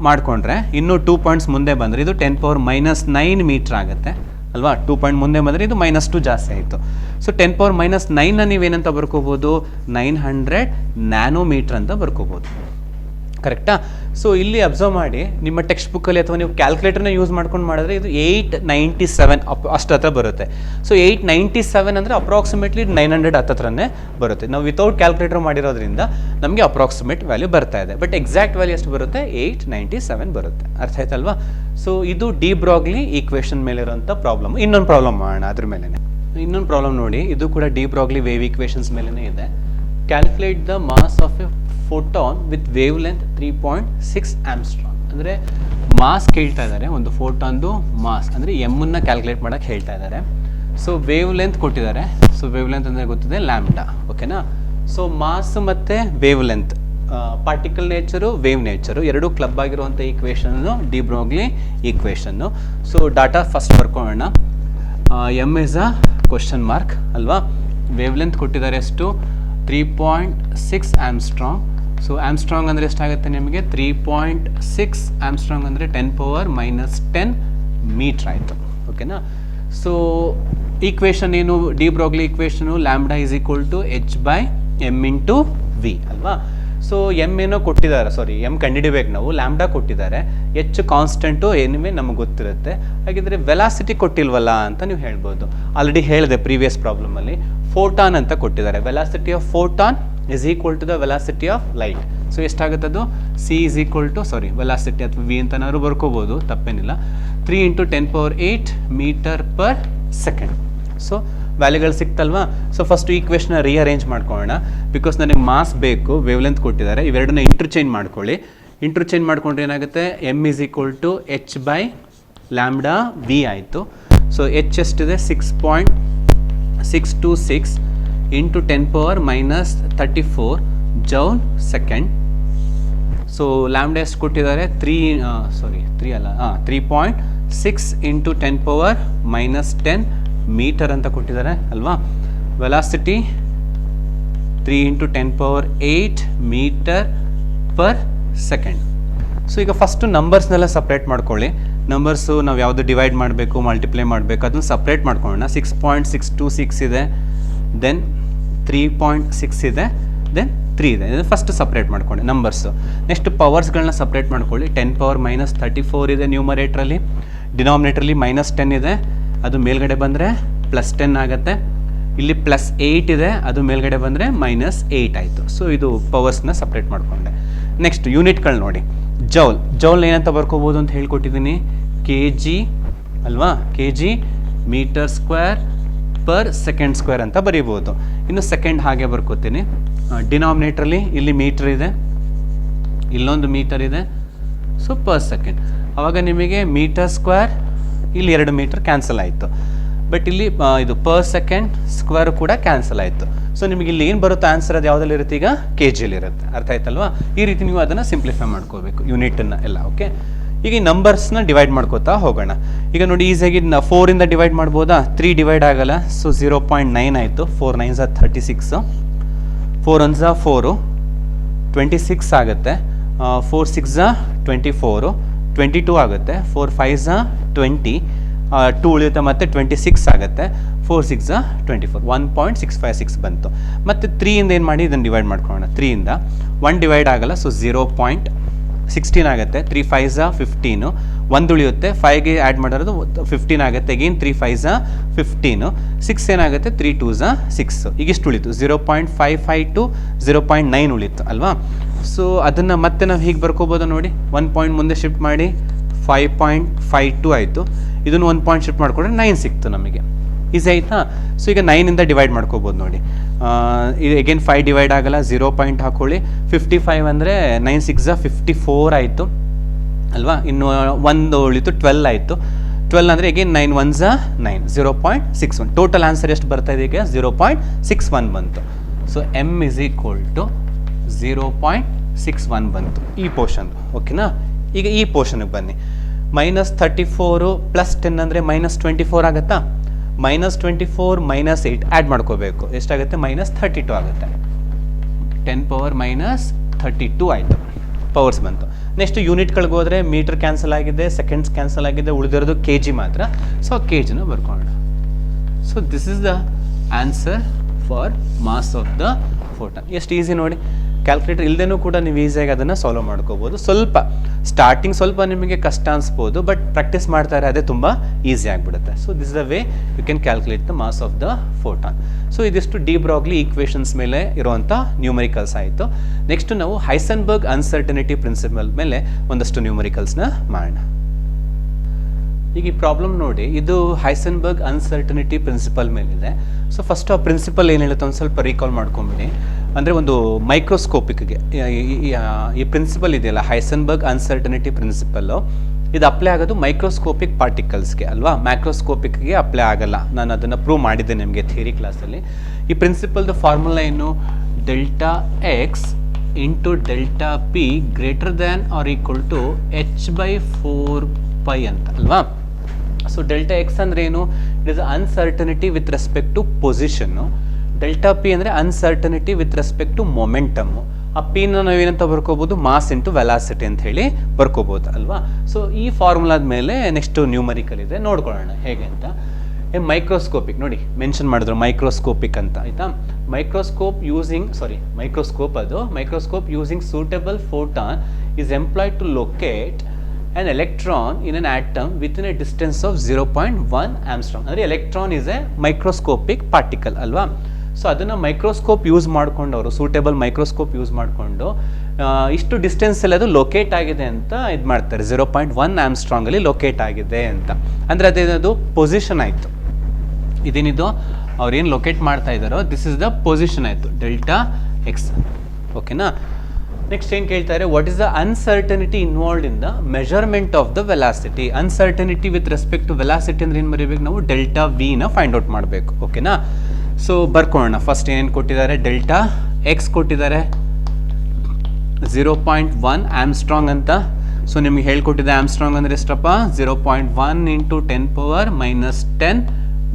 ಮಾಡಿಕೊಂಡ್ರೆ ಇನ್ನೂ 2 ಪಾಯಿಂಟ್ಸ್ ಮುಂದೆ ಬಂದರೆ ಇದು 10⁻⁻9 ಮೀಟ್ರ್ ಆಗುತ್ತೆ ಅಲ್ವಾ. 2 ಪಾಯಿಂಟ್ ಮುಂದೆ ಬಂದರೆ ಇದು -2 ಜಾಸ್ತಿ ಆಯಿತು. ಸೊ 10⁻⁻9ನ ನೀವೇನಂತ ಬರ್ಕೋಬೋದು, 900 ನ್ಯಾನೋಮೀಟ್ರ್ ಅಂತ ಬರ್ಕೋಬೋದು. ಕರೆಕ್ಟಾ. ಸೊ ಇಲ್ಲಿ ಅಬ್ಸರ್ವ್ ಮಾಡಿ, ನಿಮ್ಮ ಟೆಕ್ಸ್ಟ್ ಬುಕ್ಕಲ್ಲಿ ಅಥವಾ ನೀವು ಕ್ಯಾಲ್ಕುಲೇಟರ್ನ ಯೂಸ್ ಮಾಡ್ಕೊಂಡು ಮಾಡಿದ್ರೆ ಇದು 897 ಅಷ್ಟು ಹತ್ರ ಬರುತ್ತೆ. ಸೊ 897 ಅಂದರೆ ಅಪ್ರಾಕ್ಸಿಮೇಟ್ಲಿ 900 ಹತ್ರನೇ ಬರುತ್ತೆ. ನಾವು ವಿತೌಟ್ ಕ್ಯಾಲ್ಕುಲೇಟರ್ ಮಾಡಿರೋದ್ರಿಂದ ನಮಗೆ ಅಪ್ರಾಕ್ಸಿಮೇಟ್ ವ್ಯಾಲ್ಯೂ ಬರ್ತಾ ಇದೆ. ಬಟ್ ಎಕ್ಸಾಕ್ಟ್ ವ್ಯಾಲ್ಯೂ ಎಷ್ಟು ಬರುತ್ತೆ, 897 ಬರುತ್ತೆ. ಅರ್ಥ ಆಯ್ತಲ್ವಾ. ಸೊ ಇದು ಡಿ ಬ್ರಾಗ್ಲಿ ಈಕ್ವೇಷನ್ ಮೇಲಿರೋಂಥ ಪ್ರಾಬ್ಲಮ್. ಇನ್ನೊಂದು ಪ್ರಾಬ್ಲಮ್ ಮಾಡೋಣ ಅದ್ರ ಮೇಲೆ. ಇನ್ನೊಂದು ಪ್ರಾಬ್ಲಮ್ ನೋಡಿ, ಇದು ಕೂಡ ಡಿ ಬ್ರಾಗ್ಲಿ ವೇವ್ ಈಕ್ವೇಷನ್ಸ್ ಮೇಲೇ ಇದೆ. Calculate the mass of a photon with wavelength 3.6 angstrom. ಅಂದರೆ ಮಾಸ್ ಕೇಳ್ತಾ ಇದ್ದಾರೆ, ಒಂದು ಫೋಟಾನ್ದು ಮಾಸ್ ಅಂದರೆ ಎಮ್ಮನ್ನು ಕ್ಯಾಲ್ಕುಲೇಟ್ ಮಾಡೋಕ್ಕೆ ಹೇಳ್ತಾ ಇದ್ದಾರೆ. ಸೊ ವೇವ್ ಲೆಂತ್ ಕೊಟ್ಟಿದ್ದಾರೆ. ಸೊ ವೇವ್ ಲೆಂತ್ ಅಂದರೆ ಗೊತ್ತಿದೆ ಲ್ಯಾಂಬ್ಡಾ. ಓಕೆನಾ. ಸೊ ಮಾಸ್ ಮತ್ತು wavelength, particle nature, wave nature ಎರಡೂ ಕ್ಲಬ್ ಆಗಿರುವಂಥ equation de Broglie equation. So data first ಬರ್ಕೊಳ್ಳೋಣ. M is a question mark ಅಲ್ವಾ. ವೇವ್ ಲೆಂತ್ ಕೊಟ್ಟಿದ್ದಾರೆ ಎಷ್ಟು, 3.6 ಆಮ್ಸ್ಟ್ರಾಂಗ್. ಸೊ ಆಮ್ಸ್ಟ್ರಾಂಗ್ ಅಂದರೆ ಎಷ್ಟಾಗುತ್ತೆ ನಿಮಗೆ, 3.6 ಆಮ್ಸ್ಟ್ರಾಂಗ್ ಅಂದರೆ 10⁻⁻10 ಮೀಟ್ರ್ ಆಯಿತು. ಓಕೆನಾ. ಸೊ ಈಕ್ವೇಷನ್ ಏನು, de Broglie equation lambda is equal to h/m into v ಅಲ್ವಾ. ಸೊ ಎಮ್ ಏನೋ ಕೊಟ್ಟಿದ್ದಾರೆ, ಸಾರಿ ಎಮ್ ಕಂಡುಹಿಡಿಬೇಕು ನಾವು, ಲ್ಯಾಂಬ್ಡಾ ಕೊಟ್ಟಿದ್ದಾರೆ, ಎಚ್ ಕಾನ್ಸ್ಟೆಂಟು ಏನಿವೆ ನಮಗೆ ಗೊತ್ತಿರುತ್ತೆ. ಹಾಗಿದ್ರೆ ವೆಲಾಸಿಟಿ ಕೊಟ್ಟಿಲ್ವಲ್ಲ ಅಂತ ನೀವು ಹೇಳ್ಬೋದು. ಆಲ್ರೆಡಿ ಹೇಳಿದೆ ಪ್ರೀವಿಯಸ್ ಪ್ರಾಬ್ಲಮಲ್ಲಿ, ಫೋಟಾನ್ ಅಂತ ಕೊಟ್ಟಿದ್ದಾರೆ. Velocity of photon is equal to the velocity of light. So ಎಷ್ಟಾಗುತ್ತೆ ಅದು, C is equal to, sorry velocity ಅಥವಾ ವಿ ಅಂತನಾದ್ರು ಬರ್ಕೋಬೋದು, ತಪ್ಪೇನಿಲ್ಲ, 3 × 10⁸ ಮೀಟರ್ ಪರ್ ಸೆಕೆಂಡ್. ಸೊ ವ್ಯಾಲ್ಯೂಗಳು ಸಿಕ್ತಲ್ವಾ. ಸೊ ಫಸ್ಟ್ ಈಕ್ವೇಷನ್ನ ರೀಅರೇಂಜ್ ಮಾಡ್ಕೊಳ್ಳೋಣ. ಬಿಕಾಸ್ ನನಗೆ ಮಾಸ್ ಬೇಕು, ವೇವ್ ಲೆಂತ್ ಕೊಟ್ಟಿದ್ದಾರೆ, ಇವೆರಡನ್ನ ಇಂಟರ್ಚೇಂಜ್ ಮಾಡ್ಕೊಳ್ಳಿ. ಇಂಟರ್ಚೇಂಜ್ ಮಾಡ್ಕೊಂಡ್ರೆ ಏನಾಗುತ್ತೆ, M is equal to h/λ ಆಯಿತು. ಸೊ ಎಚ್ ಎಷ್ಟಿದೆ, 6.626 into 10⁻⁻34 joule second. So lambda ಎಷ್ಟು ಕೊಟ್ಟಿದ್ದಾರೆ, 3.6 ಇಂಟು 10⁻⁻10 ಮೀಟರ್ ಅಂತ ಕೊಟ್ಟಿದ್ದಾರೆ ಅಲ್ವಾ. Velocity 3 × 10⁸ metre per second. So ಈಗ ಫಸ್ಟು ನಂಬರ್ಸ್ನೆಲ್ಲ ಸಪ್ರೇಟ್ ಮಾಡ್ಕೊಳ್ಳಿ. ನಂಬರ್ಸು ನಾವು ಯಾವುದು ಡಿವೈಡ್ ಮಾಡಬೇಕು, ಮಲ್ಟಿಪ್ಲೈ ಮಾಡಬೇಕು, ಅದನ್ನು ಸಪ್ರೇಟ್ ಮಾಡ್ಕೊಳ್ಳೋಣ. 6.626 ಇದೆ, ದೆನ್ 3.6 ಇದೆ, ದೆನ್ 3 ಇದೆ. ಇದು ಫಸ್ಟ್ ಸಪ್ರೇಟ್ ಮಾಡ್ಕೊಳ್ಳಿ ನಂಬರ್ಸು. ನೆಕ್ಸ್ಟ್ ಪವರ್ಸ್ಗಳನ್ನ ಸಪ್ರೇಟ್ ಮಾಡ್ಕೊಳ್ಳಿ. 10⁻⁻34 ಇದೆ ನ್ಯೂಮರೇಟ್ರಲ್ಲಿ, ಡಿನಾಮಿನೇಟ್ರಲ್ಲಿ -10 ಇದೆ, ಅದು ಮೇಲ್ಗಡೆ ಬಂದರೆ +10 ಆಗುತ್ತೆ. ಇಲ್ಲಿ +8 ಇದೆ, ಅದು ಮೇಲ್ಗಡೆ ಬಂದರೆ -8 ಆಯಿತು. ಸೊ ಇದು ಪವರ್ಸ್ನ ಸಪ್ರೇಟ್ ಮಾಡಿಕೊಂಡೆ. ನೆಕ್ಸ್ಟ್ ಯೂನಿಟ್ಗಳು ನೋಡಿ, ಜೌಲ್ ಏನಂತ ಬರ್ಕೋಬೋದು ಅಂತ ಹೇಳ್ಕೊಟ್ಟಿದ್ದೀನಿ, kg ಅಲ್ವಾ, kg metre square per second square ಅಂತ ಬರೀಬೋದು. ಇನ್ನು ಸೆಕೆಂಡ್ ಹಾಗೆ ಬರ್ಕೋತೀನಿ. ಡಿನಾಮಿನೇಟ್ರಲ್ಲಿ ಇಲ್ಲಿ ಮೀಟರ್ ಇದೆ, ಇಲ್ಲೊಂದು ಮೀಟರ್ ಇದೆ, ಸೊ ಪರ್ ಸೆಕೆಂಡ್. ಆವಾಗ ನಿಮಗೆ ಮೀಟರ್ ಸ್ಕ್ವೇರ್, ಇಲ್ಲಿ 2 ಮೀಟರ್ ಕ್ಯಾನ್ಸಲ್ ಆಯಿತು. ಬಟ್ ಇಲ್ಲಿ ಇದು ಪರ್ ಸೆಕೆಂಡ್ ಸ್ಕ್ವೇರ್ ಕೂಡ ಕ್ಯಾನ್ಸಲ್ ಆಯಿತು. ಸೊ ನಿಮಗೆ ಇಲ್ಲಿ ಏನು ಬರುತ್ತೋ ಆನ್ಸರ್ ಅದು ಯಾವುದಲ್ಲಿ ಇರುತ್ತೆ, ಈಗ ಕೆ ಜಿಯಲ್ಲಿರುತ್ತೆ. ಅರ್ಥ ಆಯ್ತಲ್ವಾ? ಈ ರೀತಿ ನೀವು ಅದನ್ನು ಸಿಂಪ್ಲಿಫೈ ಮಾಡ್ಕೋಬೇಕು ಯೂನಿಟನ್ನು ಎಲ್ಲ. ಓಕೆ, ಈಗ ಈ ನಂಬರ್ಸ್ನ ಡಿವೈಡ್ ಮಾಡ್ಕೋತಾ ಹೋಗೋಣ. ಈಗ ನೋಡಿ ಈಸಿಯಾಗಿ 4ಇಂದ ಡಿವೈಡ್ ಮಾಡ್ಬೋದಾ? 3 ಡಿವೈಡ್ ಆಗಲ್ಲ. ಸೊ 0.9 ಆಯಿತು. 4 9s 36, 4 1s 4, 26 ಆಗುತ್ತೆ. 4 6s 24, 22 ಆಗುತ್ತೆ. 4 5s 20, 2 ಉಳಿಯುತ್ತೆ, ಮತ್ತು 26 ಆಗುತ್ತೆ. 4 6s 24, 1.656 ಬಂತು. ಮತ್ತು 3ಇಂದ ಏನು ಮಾಡಿ ಇದನ್ನು ಡಿವೈಡ್ ಮಾಡ್ಕೊಳ್ಳೋಣ. 3ಇಂದ 1 ಡಿವೈಡ್ ಆಗಲ್ಲ. ಸೊ 0.16 ಆಗುತ್ತೆ. 3 5s 15, 1 ಉಳಿಯುತ್ತೆ. 5ಗೆ ಆ್ಯಡ್ ಮಾಡಿರೋದು 15 ಆಗುತ್ತೆ. ಅಗೇನ್ 3 5s 15, 6 ಏನಾಗುತ್ತೆ, 3 2s 6. ಈಗ ಇಷ್ಟು ಉಳಿತು. 0.552, 0.9 ಉಳಿತು ಅಲ್ವಾ? ಸೊ ಅದನ್ನು ಮತ್ತೆ ನಾವು ಹೀಗೆ ಬರ್ಕೋಬೋದು ನೋಡಿ. 1 ಪಾಯಿಂಟ್ ಮುಂದೆ ಶಿಫ್ಟ್ ಮಾಡಿ 5.52 ಆಯಿತು. ಇದನ್ನು 1 ಪಾಯಿಂಟ್ ಶಿಫ್ಟ್ ಮಾಡಿಕೊಂಡ್ರೆ 9 ಸಿಕ್ತು ನಮಗೆ. ಈಸಿ ಆಯಿತಾ? ಸೊ ಈಗ 9ಇಂದ ಡಿವೈಡ್ ಮಾಡ್ಕೋಬೋದು ನೋಡಿ. ಇದು ಎಗೇನ್ 5 ಡಿವೈಡ್ ಆಗಲ್ಲ. 0 ಪಾಯಿಂಟ್ ಹಾಕ್ಕೊಳ್ಳಿ. 55 ಅಂದರೆ 9 6s 54 ಆಯಿತು ಅಲ್ವಾ? ಇನ್ನು 1 ಉಳಿತು, 12 ಆಯಿತು. 12 ಅಂದರೆ ಎಗೇನ್ 9 1s 9, 0.61. ಟೋಟಲ್ ಆನ್ಸರ್ ಎಷ್ಟು ಬರ್ತಾ ಇದೆ ಈಗ? 0.61 ಬಂತು. So M is equal to 0.61 ಬಂತು ಈ ಪೋರ್ಷನ್. ಓಕೆನಾ? ಈಗ ಈ ಪೋರ್ಷನ್ಗೆ ಬನ್ನಿ. -34 + 10 ಅಂದರೆ -24 ಆಗುತ್ತಾ? -24 -8 ಆ್ಯಡ್ ಮಾಡ್ಕೋಬೇಕು. ಎಷ್ಟಾಗುತ್ತೆ? -32 ಆಗುತ್ತೆ. 10 ಪವರ್ -32 ಆಯಿತು. ಪವರ್ಸ್ ಬಂತು. ನೆಕ್ಸ್ಟ್ ಯೂನಿಟ್ಗಳಿಗೆ ಹೋದರೆ ಮೀಟರ್ ಕ್ಯಾನ್ಸಲ್ ಆಗಿದೆ, ಸೆಕೆಂಡ್ಸ್ ಕ್ಯಾನ್ಸಲ್ ಆಗಿದೆ, ಉಳಿದಿರೋದು ಕೆ ಜಿ ಮಾತ್ರ. ಸೊ ಕೆ ಜಿನ ಬರ್ಕೊಳ್ಳೋಣ. So this is the answer for mass of the photon. ಎಷ್ಟು ಈಸಿ ನೋಡಿ. ಕ್ಯಾಲ್ಕುಲೇಟರ್ ಇಲ್ಲದೇನೂ ಕೂಡ ನೀವು ಈಸಿಯಾಗಿ ಅದನ್ನು ಸಾಲ್ವ್ ಮಾಡ್ಕೋಬೋದು. ಸ್ವಲ್ಪ ಸ್ಟಾರ್ಟಿಂಗ್ ಸ್ವಲ್ಪ ನಿಮಗೆ ಕಷ್ಟ ಅನಿಸ್ಬೋದು, ಬಟ್ ಪ್ರಾಕ್ಟೀಸ್ ಮಾಡ್ತಾರೆ ಅದೇ ತುಂಬ ಈಸಿ ಆಗಿಬಿಡುತ್ತೆ. So this the way you can calculate the mass of the photon. So ಇದಿಷ್ಟು ಡಿ ಬ್ರಾಗ್ಲಿ ಈಕ್ವೇಷನ್ಸ್ ಮೇಲೆ ಇರುವಂಥ ನ್ಯೂಮರಿಕಲ್ಸ್ ಆಯಿತು. ನೆಕ್ಸ್ಟ್ ನಾವು ಹೈಸನ್ಬರ್ಗ್ ಅನ್ಸರ್ಟನಿಟಿ ಪ್ರಿನ್ಸಿಪಲ್ ಮೇಲೆ ಒಂದಷ್ಟು ನ್ಯೂಮರಿಕಲ್ಸ್ನ ಮಾಡೋಣ. ಈಗ ಈ ಪ್ರಾಬ್ಲಮ್ ನೋಡಿ, ಇದು ಹೈಸನ್ಬರ್ಗ್ ಅನ್ಸರ್ಟನಿಟಿ ಪ್ರಿನ್ಸಿಪಲ್ ಮೇಲಿದೆ. ಸೊ ಫಸ್ಟ್ ಆ ಪ್ರಿನ್ಸಿಪಲ್ ಏನು ಹೇಳುತ್ತೆ ಒಂದು ಸ್ವಲ್ಪ ರೀಕಾಲ್ ಮಾಡ್ಕೊಂಬಿಡಿ. ಅಂದರೆ ಒಂದು ಮೈಕ್ರೋಸ್ಕೋಪಿಕ್ಗೆ ಈ ಪ್ರಿನ್ಸಿಪಲ್ ಇದೆಯಲ್ಲ, ಹೈಸನ್ಬರ್ಗ್ ಅನ್ಸರ್ಟನಿಟಿ ಪ್ರಿನ್ಸಿಪಲ್ಲು, ಇದು ಅಪ್ಲೈ ಆಗೋದು ಮೈಕ್ರೋಸ್ಕೋಪಿಕ್ ಪಾರ್ಟಿಕಲ್ಸ್ಗೆ ಅಲ್ವಾ? ಮ್ಯಾಕ್ರೋಸ್ಕೋಪಿಕ್ಗೆ ಅಪ್ಲೈ ಆಗಲ್ಲ. ನಾನು ಅದನ್ನು ಪ್ರೂವ್ ಮಾಡಿದ್ದೆ ನಿಮಗೆ ಥಿಯರಿ ಕ್ಲಾಸಲ್ಲಿ. ಈ ಪ್ರಿನ್ಸಿಪಲ್ದು ಫಾರ್ಮುಲಾ ಏನು? Δx into Δp greater than or equal to h/4π ಅಂತ ಅಲ್ವಾ? ಸೊ Δx ಅಂದರೆ ಏನು? It is uncertainty with respect to position. Δp ಅಂದರೆ uncertainty with respect to momentum. ಆ ಪಿನ ನಾವೇನಂತ ಬರ್ಕೋಬೋದು? ಮಾಸ್ ಇಂಟು ವೆಲಾಸಿಟಿ ಅಂತ ಹೇಳಿ ಬರ್ಕೋಬೋದು ಅಲ್ವಾ? ಸೊ ಈ ಫಾರ್ಮುಲಾದ ಮೇಲೆ ನೆಕ್ಸ್ಟ್ ನ್ಯೂಮರಿಕಲ್ ಇದೆ, ನೋಡ್ಕೊಳ್ಳೋಣ ಹೇಗೆ ಅಂತ. ಮೈಕ್ರೋಸ್ಕೋಪಿಕ್ ನೋಡಿ ಮೆನ್ಷನ್ ಮಾಡಿದ್ರು ಮೈಕ್ರೋಸ್ಕೋಪಿಕ್ ಅಂತ, ಆಯಿತಾ? Microscope using suitable photon is employed to locate an electron in an atom within a distance of 0.1 angstrom. ಅಂದರೆ electron is A microscopic particle ಅಲ್ವಾ? ಸೊ ಅದನ್ನು ಮೈಕ್ರೋಸ್ಕೋಪ್ ಯೂಸ್ ಮಾಡಿಕೊಂಡು ಅವರು ಸೂಟೇಬಲ್ ಮೈಕ್ರೋಸ್ಕೋಪ್ ಯೂಸ್ ಮಾಡಿಕೊಂಡು ಇಷ್ಟು ಡಿಸ್ಟೆನ್ಸಲ್ಲಿ ಅದು ಲೊಕೇಟ್ ಆಗಿದೆ ಅಂತ ಇದು ಮಾಡ್ತಾರೆ. 0.1 ಆಮ್ಸ್ಟ್ರಾಂಗಲ್ಲಿ ಲೊಕೇಟ್ ಆಗಿದೆ ಅಂತ. ಅಂದರೆ ಅದೇನದು ಪೊಸಿಷನ್ ಆಯಿತು. ಇದೇನಿದು ಅವ್ರು ಏನು ಲೊಕೇಟ್ ಮಾಡ್ತಾ ಇದ್ದಾರೋ ದಿಸ್ ಇಸ್ ದ ಪೊಸಿಷನ್ ಆಯಿತು, Δx. ಓಕೆನಾ? ನೆಕ್ಸ್ಟ್ ಏನು ಕೇಳ್ತಾರೆ? What is the uncertainty involved in the measurement of the velocity. Uncertainty with respect to velocity ಅಂದ್ರೆ ಏನು ಬರೀಬೇಕು ನಾವು? Δv ಫೈಂಡ್ ಔಟ್ ಮಾಡಬೇಕು. ಓಕೆನಾ? ಸೊ ಬರ್ಕೊಳ್ಳೋಣ. ಫಸ್ಟ್ ಏನೇನು ಕೊಟ್ಟಿದ್ದಾರೆ? Δx ಕೊಟ್ಟಿದ್ದಾರೆ 0.1 ಆಮ್ಸ್ಟ್ರಾಂಗ್ ಅಂತ. ಸೊ ನಿಮಗೆ ಹೇಳ್ಕೊಟ್ಟಿದೆ ಆಮ್ಸ್ಟ್ರಾಂಗ್ ಅಂದರೆ ಎಷ್ಟಪ್ಪ? 0.1 ಇಂಟು 10⁻⁻10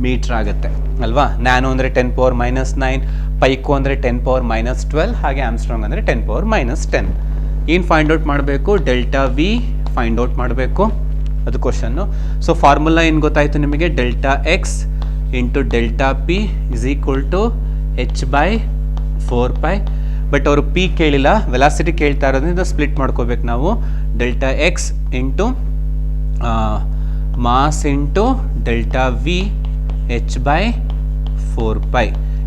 ಮೀಟ್ರ್ ಆಗುತ್ತೆ ಅಲ್ವಾ? ನ್ಯಾನೋ ಅಂದರೆ 10⁻⁻9, ಪೈಕೋ ಅಂದರೆ 10⁻⁻12, ಹಾಗೆ ಆಮ್ಸ್ಟ್ರಾಂಗ್ ಅಂದರೆ 10⁻⁻10. ಏನು ಫೈಂಡ್ ಔಟ್ ಮಾಡಬೇಕು? Δv ಫೈಂಡ್ ಔಟ್ ಮಾಡಬೇಕು, ಅದು ಕ್ವಶನ್ನು. ಸೊ ಫಾರ್ಮುಲಾ ಏನು ಗೊತ್ತಾಯಿತು ನಿಮಗೆ? Δx into Δp is equal to h/4π. But ಅವರು ಪಿ ಕೇಳಿಲ್ಲ, ವೆಲಾಸಿಟಿ ಕೇಳ್ತಾ ಇರೋದ್ರಿಂದ ಸ್ಪ್ಲಿಟ್ ಮಾಡ್ಕೋಬೇಕು ನಾವು. Δx into mass into Δv h/4π.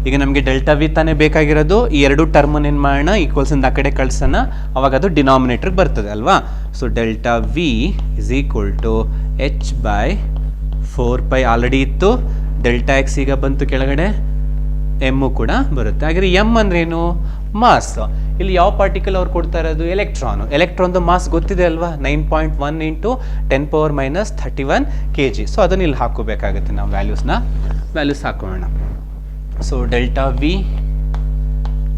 ಈಗ ನಮಗೆ Δv ತಾನೇ ಬೇಕಾಗಿರೋದು. ಈ ಎರಡು ಟರ್ಮನ್ನು ಏನು ಮಾಡೋಣ? ಈಕ್ವಲ್ಸಿಂದ ಆ ಕಡೆ ಕಳ್ಸೋಣ, ಅವಾಗ ಅದು ಡಿನಾಮಿನೇಟ್ರಿಗೆ ಬರ್ತದೆ ಅಲ್ವಾ? So Δv is equal to h/4π already ಇತ್ತು. Δx ಈಗ ಬಂತು ಕೆಳಗಡೆ, ಎಮ್ಮು ಕೂಡ ಬರುತ್ತೆ. ಹಾಗಾದ್ರೆ ಎಮ್ ಅಂದ್ರೆ ಏನು? ಮಾಸ್. ಇಲ್ಲಿ ಯಾವ ಪಾರ್ಟಿಕಲ್ ಅವ್ರು ಕೊಡ್ತಾ ಇರೋದು? ಎಲೆಕ್ಟ್ರಾನು. ಎಲೆಕ್ಟ್ರಾನ್ದು ಮಾಸ್ ಗೊತ್ತಿದೆ ಅಲ್ವಾ? 9.1 ಇಂಟು 10⁻31 kg. ಸೊ ಅದನ್ನು ಇಲ್ಲಿ ಹಾಕೋಬೇಕಾಗುತ್ತೆ ನಾವು ವ್ಯಾಲ್ಯೂಸ್ ಹಾಕೋಣ. So Δv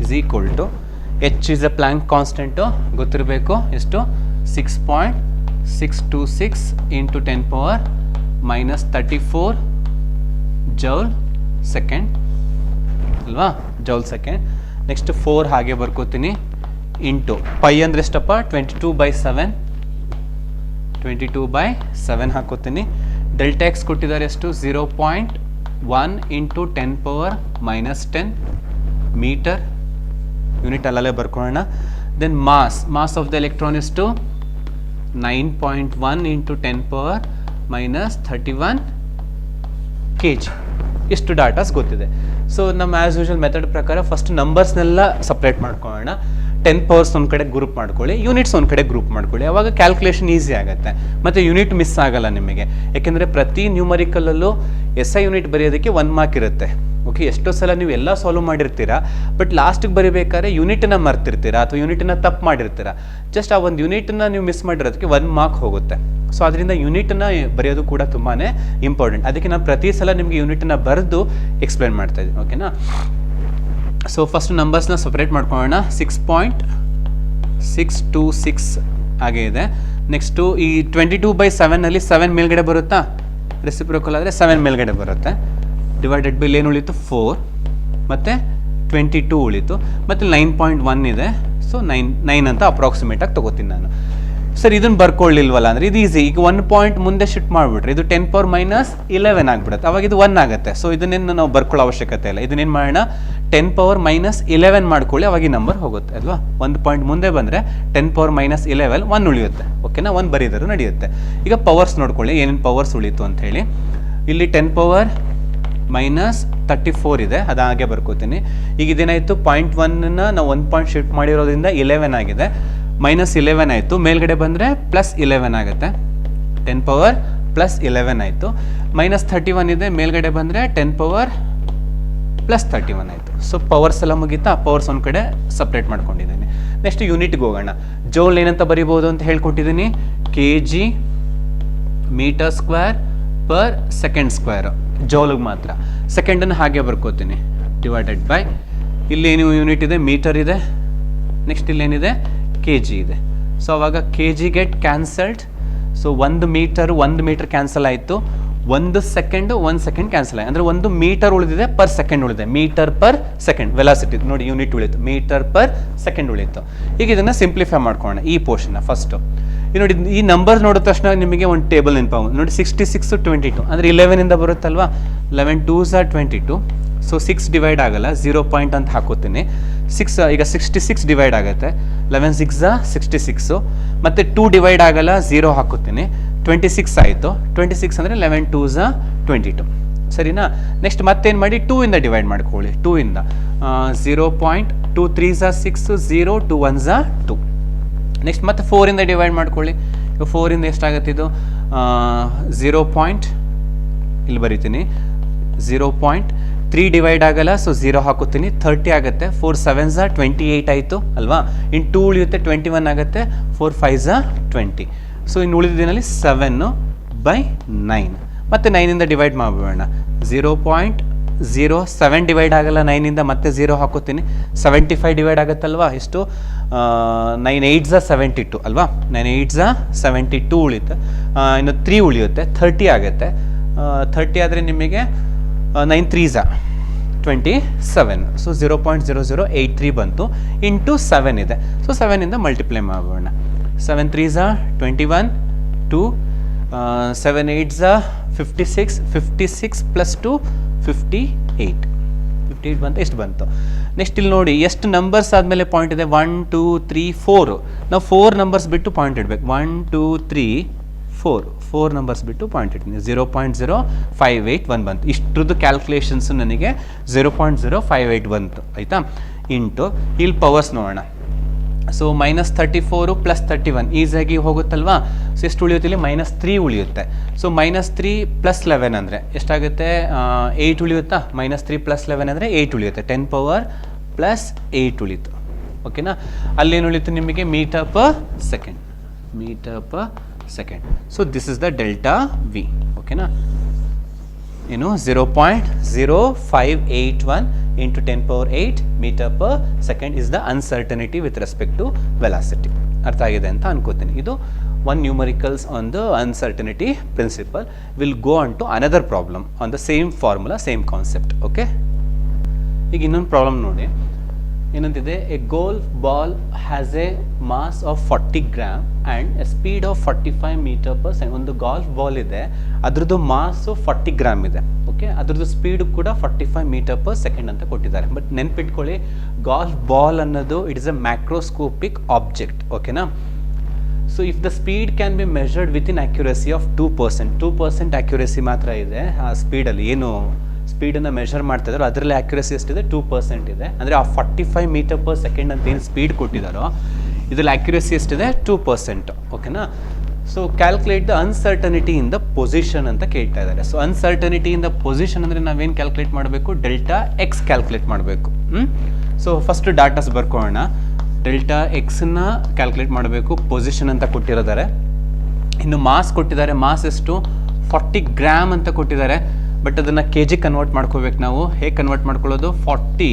is equal to H is a Planck constant ಗೊತ್ತಿರಬೇಕು ಎಷ್ಟು 6.626 ಇಂಟು 10⁻⁻34 ಜೌಲ್ ಸೆಕೆಂಡ್ ಅಲ್ವಾ, ಜೌಲ್ ಸೆಕೆಂಡ್. ನೆಕ್ಸ್ಟ್ 4 ಹಾಗೆ ಬರ್ಕೋತೀನಿ ಇಂಟು ಪೈ ಅಂದರೆ ಎಷ್ಟಪ್ಪ 22/7 ಹಾಕೋತೀನಿ. ಡೆಲ್ಟಾ ಎಕ್ಸ್ ಕೊಟ್ಟಿದ್ದಾರೆ ಎಷ್ಟು 0.1 ಇಂಟು 10⁻⁻10 ಮೀಟರ್, ಯೂನಿಟ್ ಅಲ್ಲೇ ಬರ್ಕೊಳ್ಳೋಣ. Then mass of the electron ಎಷ್ಟು 9.1 ಇಂಟು 10⁻⁻31 kg. ಇಷ್ಟು ಡಾಟಾಸ್ ಗೊತ್ತಿದೆ. ಸೊ ನಮ್ಮ ಆ್ಯಸ್ ಯೂಶುವಲ್ ಮೆಥಡ್ ಪ್ರಕಾರ ಫಸ್ಟ್ ನಂಬರ್ಸ್ನೆಲ್ಲ ಸಪ್ರೇಟ್ ಮಾಡ್ಕೊಳ್ಳೋಣ. 10 ಪವರ್ಸ್ ಒಂದು ಕಡೆ ಗ್ರೂಪ್ ಮಾಡ್ಕೊಳ್ಳಿ, ಯೂನಿಟ್ಸ್ ಒಂದು ಕಡೆ ಗ್ರೂಪ್ ಮಾಡ್ಕೊಳ್ಳಿ, ಅವಾಗ ಕ್ಯಾಲ್ಕುಲೇಷನ್ ಈಸಿ ಆಗುತ್ತೆ ಮತ್ತು ಯೂನಿಟ್ ಮಿಸ್ ಆಗಲ್ಲ ನಿಮಗೆ. ಯಾಕೆಂದರೆ ಪ್ರತಿ ನ್ಯೂಮರಿಕಲಲ್ಲೂ SI ಯೂನಿಟ್ ಬರೆಯೋದಕ್ಕೆ 1 ಮಾರ್ಕ್ ಇರುತ್ತೆ. ಓಕೆ, ಎಷ್ಟೋ ಸಲ ನೀವು ಎಲ್ಲ ಸಾಲ್ವ್ ಮಾಡಿರ್ತೀರಾ, ಬಟ್ ಲಾಸ್ಟಿಗೆ ಬರೀಬೇಕಾದ್ರೆ ಯೂನಿಟನ್ನು ಮರ್ತಿರ್ತೀರಾ ಅಥವಾ ಯೂನಿಟನ್ನು ತಪ್ಪು ಮಾಡಿರ್ತೀರಾ. ಜಸ್ಟ್ ಆ ಒಂದು ಯೂನಿಟನ್ನು ನೀವು ಮಿಸ್ ಮಾಡಿರೋದಕ್ಕೆ 1 ಮಾರ್ಕ್ ಹೋಗುತ್ತೆ. ಸೊ ಅದರಿಂದ ಯೂನಿಟನ್ನು ಬರೆಯೋದು ಕೂಡ ತುಂಬಾ ಇಂಪಾರ್ಟೆಂಟ್. ಅದಕ್ಕೆ ನಾನು ಪ್ರತಿ ಸಲ ನಿಮಗೆ ಯೂನಿಟನ್ನು ಬರೆದು ಎಕ್ಸ್ಪ್ಲೇನ್ ಮಾಡ್ತಾ ಇದ್ದೀನಿ. ಓಕೆನಾ? ಸೊ ಫಸ್ಟ್ ನಂಬರ್ಸ್ನ ಸಪ್ರೇಟ್ ಮಾಡ್ಕೊಳ್ಳೋಣ. 6.626 ಹಾಗೆ ಇದೆ. ನೆಕ್ಸ್ಟು ಈ 22/7 7 ಮೇಲ್ಗಡೆ ಬರುತ್ತಾ, ರೆಸಿಪ್ರೋಕಲ್ ಆದರೆ 7 ಮೇಲ್ಗಡೆ ಬರುತ್ತೆ. ಡಿವೈಡೆಡ್ ಬೈ ಏನು ಉಳಿತು 4 ಮತ್ತು 22 ಉಳಿತು ಮತ್ತು 9.1 ಇದೆ. ಸೊ 9 ಅಂತ ಅಪ್ರಾಕ್ಸಿಮೇಟಾಗಿ ತೊಗೋತೀನಿ ನಾನು. ಸರ್ ಇದನ್ನು ಬರ್ಕೊಳ್ಳಿಲ್ವಲ್ಲ ಅಂದರೆ ಇದು ಈಸಿ. ಈಗ 1 ಪಾಯಿಂಟ್ ಮುಂದೆ ಶಿಫ್ಟ್ ಮಾಡಿಬಿಟ್ರೆ ಇದು 10⁻⁻11 ಆಗಿಬಿಡುತ್ತೆ, ಅವಾಗ ಇದು 1 ಆಗುತ್ತೆ. ಸೊ ಇದನ್ನೇನು ನಾವು ಬರ್ಕೊಳ್ಳೋ ಅವಶ್ಯಕತೆ ಇಲ್ಲ. ಇದನ್ನೇನು ಮಾಡೋಣ 10⁻⁻11 ಮಾಡ್ಕೊಳ್ಳಿ, ಅವಾಗ ಈ ನಂಬರ್ ಹೋಗುತ್ತೆ ಅಲ್ವಾ. 1 ಪಾಯಿಂಟ್ ಮುಂದೆ ಬಂದರೆ 10⁻⁻11 1 ಉಳಿಯುತ್ತೆ. ಓಕೆನಾ, 1 ಬರೀದರೂ ನಡೆಯುತ್ತೆ. ಈಗ ಪವರ್ಸ್ ನೋಡ್ಕೊಳ್ಳಿ, ಏನೇನು ಪವರ್ಸ್ ಉಳಿತು ಅಂತ ಹೇಳಿ. ಇಲ್ಲಿ 10⁻⁻34 ಇದೆ, ಅದು ಹಾಗೆ ಬರ್ಕೋತೀನಿ. ಈಗ ಇದೇನಾಯಿತು 0.1ನ ನಾವು 1 ಪಾಯಿಂಟ್ ಶಿಫ್ಟ್ ಮಾಡಿರೋದ್ರಿಂದ 11 ಆಗಿದೆ. -11 ಆಯಿತು, ಮೇಲ್ಗಡೆ ಬಂದರೆ +11 ಆಗುತ್ತೆ. 10⁻+11 ಆಯಿತು. -31 ಇದೆ, ಮೇಲ್ಗಡೆ ಬಂದರೆ 10⁻+31 ಆಯಿತು. ಸೊ ಪವರ್ಸ್ ಎಲ್ಲ ಮುಗೀತಾ, ಪವರ್ಸ್ ಒಂದು ಕಡೆ ಸಪ್ರೇಟ್ ಮಾಡ್ಕೊಂಡಿದ್ದೀನಿ. ನೆಕ್ಸ್ಟ್ ಯೂನಿಟ್ಗೆ ಹೋಗೋಣ. ಜೌಲ್ ಏನಂತ ಬರಿಬೋದು ಅಂತ ಹೇಳ್ಕೊಟ್ಟಿದ್ದೀನಿ, kg metre square per second square. ಜೌಲ್ಗೆ ಮಾತ್ರ, ಸೆಕೆಂಡನ್ನು ಹಾಗೆ ಬರ್ಕೋತೀನಿ ಡಿವೈಡೆಡ್ ಬೈ ಇಲ್ಲೇನು ಯೂನಿಟ್ ಇದೆ, ಮೀಟರ್ ಇದೆ. ನೆಕ್ಸ್ಟ್ ಇಲ್ಲೇನಿದೆ kg ಇದೆ. ಸೊ ಅವಾಗ kg get cancelled. So 1 metre cancel ಆಯಿತು. 1 ಸೆಕೆಂಡ್ ಕ್ಯಾನ್ಸಲ್ ಆಯಿತು. ಅಂದರೆ 1 ಮೀಟರ್ ಉಳಿದಿದೆ, ಪರ್ ಸೆಕೆಂಡ್ ಉಳಿದಿದೆ. ಮೀಟರ್ ಪರ್ ಸೆಕೆಂಡ್ ವೆಲಾಸಿಟಿ ನೋಡಿ, ಯೂನಿಟ್ ಉಳಿತು, ಮೀಟರ್ ಪರ್ ಸೆಕೆಂಡ್ ಉಳಿತು. ಈಗ ಇದನ್ನು ಸಿಂಪ್ಲಿಫೈ ಮಾಡ್ಕೊಳ್ಳೋಣ ಈ ಪೋರ್ಷನ್ನ ಫಸ್ಟು. ಈ ನೋಡಿ, ಈ ನಂಬರ್ ನೋಡಿದ ತಕ್ಷಣ ನಿಮಗೆ ಒಂದು ಟೇಬಲ್ ನೆನಪಾಗುತ್ತೆ ನೋಡಿ, 66 22 ಅಂದರೆ 11ಇಂದ ಬರುತ್ತಲ್ವಾ. 11 2s are 22. ಸೊ 6 ಡಿವೈಡ್ ಆಗಲ್ಲ, 0 ಪಾಯಿಂಟ್ ಅಂತ ಹಾಕೋತೀನಿ. 6 ಈಗ 66 ಡಿವೈಡ್ ಆಗುತ್ತೆ. 11 6 66 ಮತ್ತು 2 ಡಿವೈಡ್ ಆಗಲ್ಲ, 0 ಹಾಕೋತೀನಿ. 26 ಆಯಿತು. 26 ಅಂದರೆ 11 2s 22. ಸರಿನಾ? ನೆಕ್ಸ್ಟ್ ಮತ್ತೇನು ಮಾಡಿ 2 ಇಂದ ಡಿವೈಡ್ ಮಾಡ್ಕೊಳ್ಳಿ. 2 ಇಂದ 0.2 3s 6 0 2 1s 2. ನೆಕ್ಸ್ಟ್ ಮತ್ತೆ 4 ಇಂದ ಡಿವೈಡ್ ಮಾಡ್ಕೊಳ್ಳಿ. 4 ಇಂದ ಎಷ್ಟಾಗುತ್ತೆ ಇದು 0 ಪಾಯಿಂಟ್ ಇಲ್ಲಿ ಬರೀತೀನಿ 0.3 ಡಿವೈಡ್ ಆಗಲ್ಲ, ಸೊ 0 ಹಾಕೋತೀನಿ. 30 ಆಗುತ್ತೆ. 4 7s 28 ಆಯಿತು ಅಲ್ವಾ. ಇನ್ನು 2 ಉಳಿಯುತ್ತೆ, 21 ಆಗುತ್ತೆ. 4 5s 20. ಸೊ ಇನ್ನು ಉಳಿದಿದ್ದೇನಲ್ಲಿ 7/9 ಮತ್ತು 9ಇಂದ ಡಿವೈಡ್ ಮಾಡಿಬಿಡೋಣ. 0.07 ಡಿವೈಡ್ ಆಗಲ್ಲ 9ಇಂದ, ಮತ್ತೆ 0 ಹಾಕೋತೀನಿ. 75 ಡಿವೈಡ್ ಆಗುತ್ತಲ್ವಾ, ಎಷ್ಟು 9 8s 72 ಅಲ್ವಾ. 9 8s 72 ಉಳಿಯುತ್ತೆ. ಇನ್ನು 3 ಉಳಿಯುತ್ತೆ, 30 ಆಗುತ್ತೆ. 30 ಆದರೆ ನಿಮಗೆ 9 3s 27. ಸೊ 0.0083 ಬಂತು. ಇಂಟು 7 ಇದೆ. ಸೊ 7ಇಂದ ಮಲ್ಟಿಪ್ಲೈ ಮಾಡೋಣ. 7 3s 21 2 7 8s 56 56 + 2 58 ಬಂತು. ಎಷ್ಟು ಬಂತು? ನೆಕ್ಸ್ಟ್ ಇಲ್ಲಿ ನೋಡಿ ಎಷ್ಟು ನಂಬರ್ಸ್ ಆದಮೇಲೆ ಪಾಯಿಂಟ್ ಇದೆ. 1 2 3 4. ನಾವು 4 ನಂಬರ್ಸ್ ಬಿಟ್ಟು ಪಾಯಿಂಟ್ ಇಡಬೇಕು. 1 2 3 4 ನಂಬರ್ಸ್ ಬಿಟ್ಟು ಪಾಯಿಂಟ್ ಇಡ್ತೀನಿ. 0.0581 ಬಂತು. ಇಷ್ಟರದ್ದು ಕ್ಯಾಲ್ಕುಲೇಷನ್ಸ್ ನನಗೆ 0.058 ಬಂತು. ಆಯಿತಾ? ಇಂಟು ಇಲ್ಲಿ ಪವರ್ಸ್ ನೋಡೋಣ. ಸೊ -34 + 31 ಈಸಿಯಾಗಿ ಹೋಗುತ್ತಲ್ವಾ. ಸೊ ಎಷ್ಟು ಉಳಿಯುತ್ತೆ ಇಲ್ಲಿ -3 ಉಳಿಯುತ್ತೆ. ಸೊ -3 + 11 ಅಂದರೆ ಎಷ್ಟಾಗುತ್ತೆ 8 ಉಳಿಯುತ್ತಾ. -3 + 11 ಅಂದರೆ 8 ಉಳಿಯುತ್ತೆ. 10 ಪವರ್ +8 ಉಳಿತು. ಓಕೆನಾ? ಅಲ್ಲೇನು ಉಳಿತು ನಿಮಗೆ metre per second. So this is the delta V. ಓಕೆನಾ? ಏನು 0.0581 into 10 power 8 meter per second is the uncertainty with respect to velocity. ಅರ್ಥ ಆಗಿದೆ ಅಂತ ಅನ್ಕೋತೀನಿ. ಇದು one numericals on the uncertainty principle. Will go on to another problem on the same formula, same concept. Okay, ಈಗ ಇನ್ನೊಂದು problem ನೋಡಿ ಏನಂತಿದೆ. A golf ball has a mass of 40 gram and a speed of 45 metre per second. ಒಂದು golf ball ಇದೆ, ಅದ್ರದ್ದು mass 40 gram ಇದೆ. Okay, ಅದ್ರದ್ದು speed ಕೂಡ 45 ಮೀಟರ್ ಪರ್ ಸೆಕೆಂಡ್ ಅಂತ ಕೊಟ್ಟಿದ್ದಾರೆ. ಬಟ್ ನೆನ್ಪಿಟ್ಕೊಳ್ಳಿ, ಗಾಲ್ಫ್ ಬಾಲ್ ಅನ್ನೋದು it is a macroscopic object. ಓಕೆನಾ. So if the speed can be measured with in accuracy of 2% accuracy ಮಾತ್ರ ಇದೆ ಆ ಸ್ಪೀಡಲ್ಲಿ. ಏನು ಸ್ಪೀಡನ್ನು ಮೆಷರ್ ಮಾಡ್ತಾ ಇದ್ದಾರೋ ಅದರಲ್ಲಿ ಅಕ್ಯುರಸಿ ಎಷ್ಟಿದೆ, 2% ಇದೆ. ಅಂದರೆ ಆ 45 ಮೀಟರ್ ಪರ್ ಸೆಕೆಂಡ್ ಅಂತ ಏನು ಸ್ಪೀಡ್ ಕೊಟ್ಟಿದ್ದಾರೋ ಇದರಲ್ಲಿ ಅಕ್ಯುರಸಿ ಎಷ್ಟಿದೆ, 2%. ಓಕೆನಾ. So calculate the uncertainty in the position ಅಂತ ಕೇಳ್ತಾ ಇದ್ದಾರೆ. So uncertainty in the position ಅಂದರೆ ನಾವೇನು ಕ್ಯಾಲ್ಕುಲೇಟ್ ಮಾಡಬೇಕು, ಡೆಲ್ಟಾ ಎಕ್ಸ್ ಕ್ಯಾಲ್ಕುಲೇಟ್ ಮಾಡಬೇಕು. ಸೊ ಫಸ್ಟ್ ಡಾಟಾಸ್ ಬರ್ಕೊಳ್ಳೋಣ. ಡೆಲ್ಟಾ ಎಕ್ಸನ್ನ ಕ್ಯಾಲ್ಕುಲೇಟ್ ಮಾಡಬೇಕು, ಪೊಸಿಷನ್ ಅಂತ ಕೊಟ್ಟಿರೋದಾರೆ. ಇನ್ನು ಮಾಸ್ ಕೊಟ್ಟಿದ್ದಾರೆ, ಮಾಸ್ ಎಷ್ಟು 40 ಗ್ರಾಮ್ ಅಂತ ಕೊಟ್ಟಿದ್ದಾರೆ. ಬಟ್ ಅದನ್ನು ಕೆ ಜಿ ಕನ್ವರ್ಟ್ ಮಾಡ್ಕೋಬೇಕು ನಾವು. ಹೇಗೆ ಕನ್ವರ್ಟ್ ಮಾಡ್ಕೊಳ್ಳೋದು, 40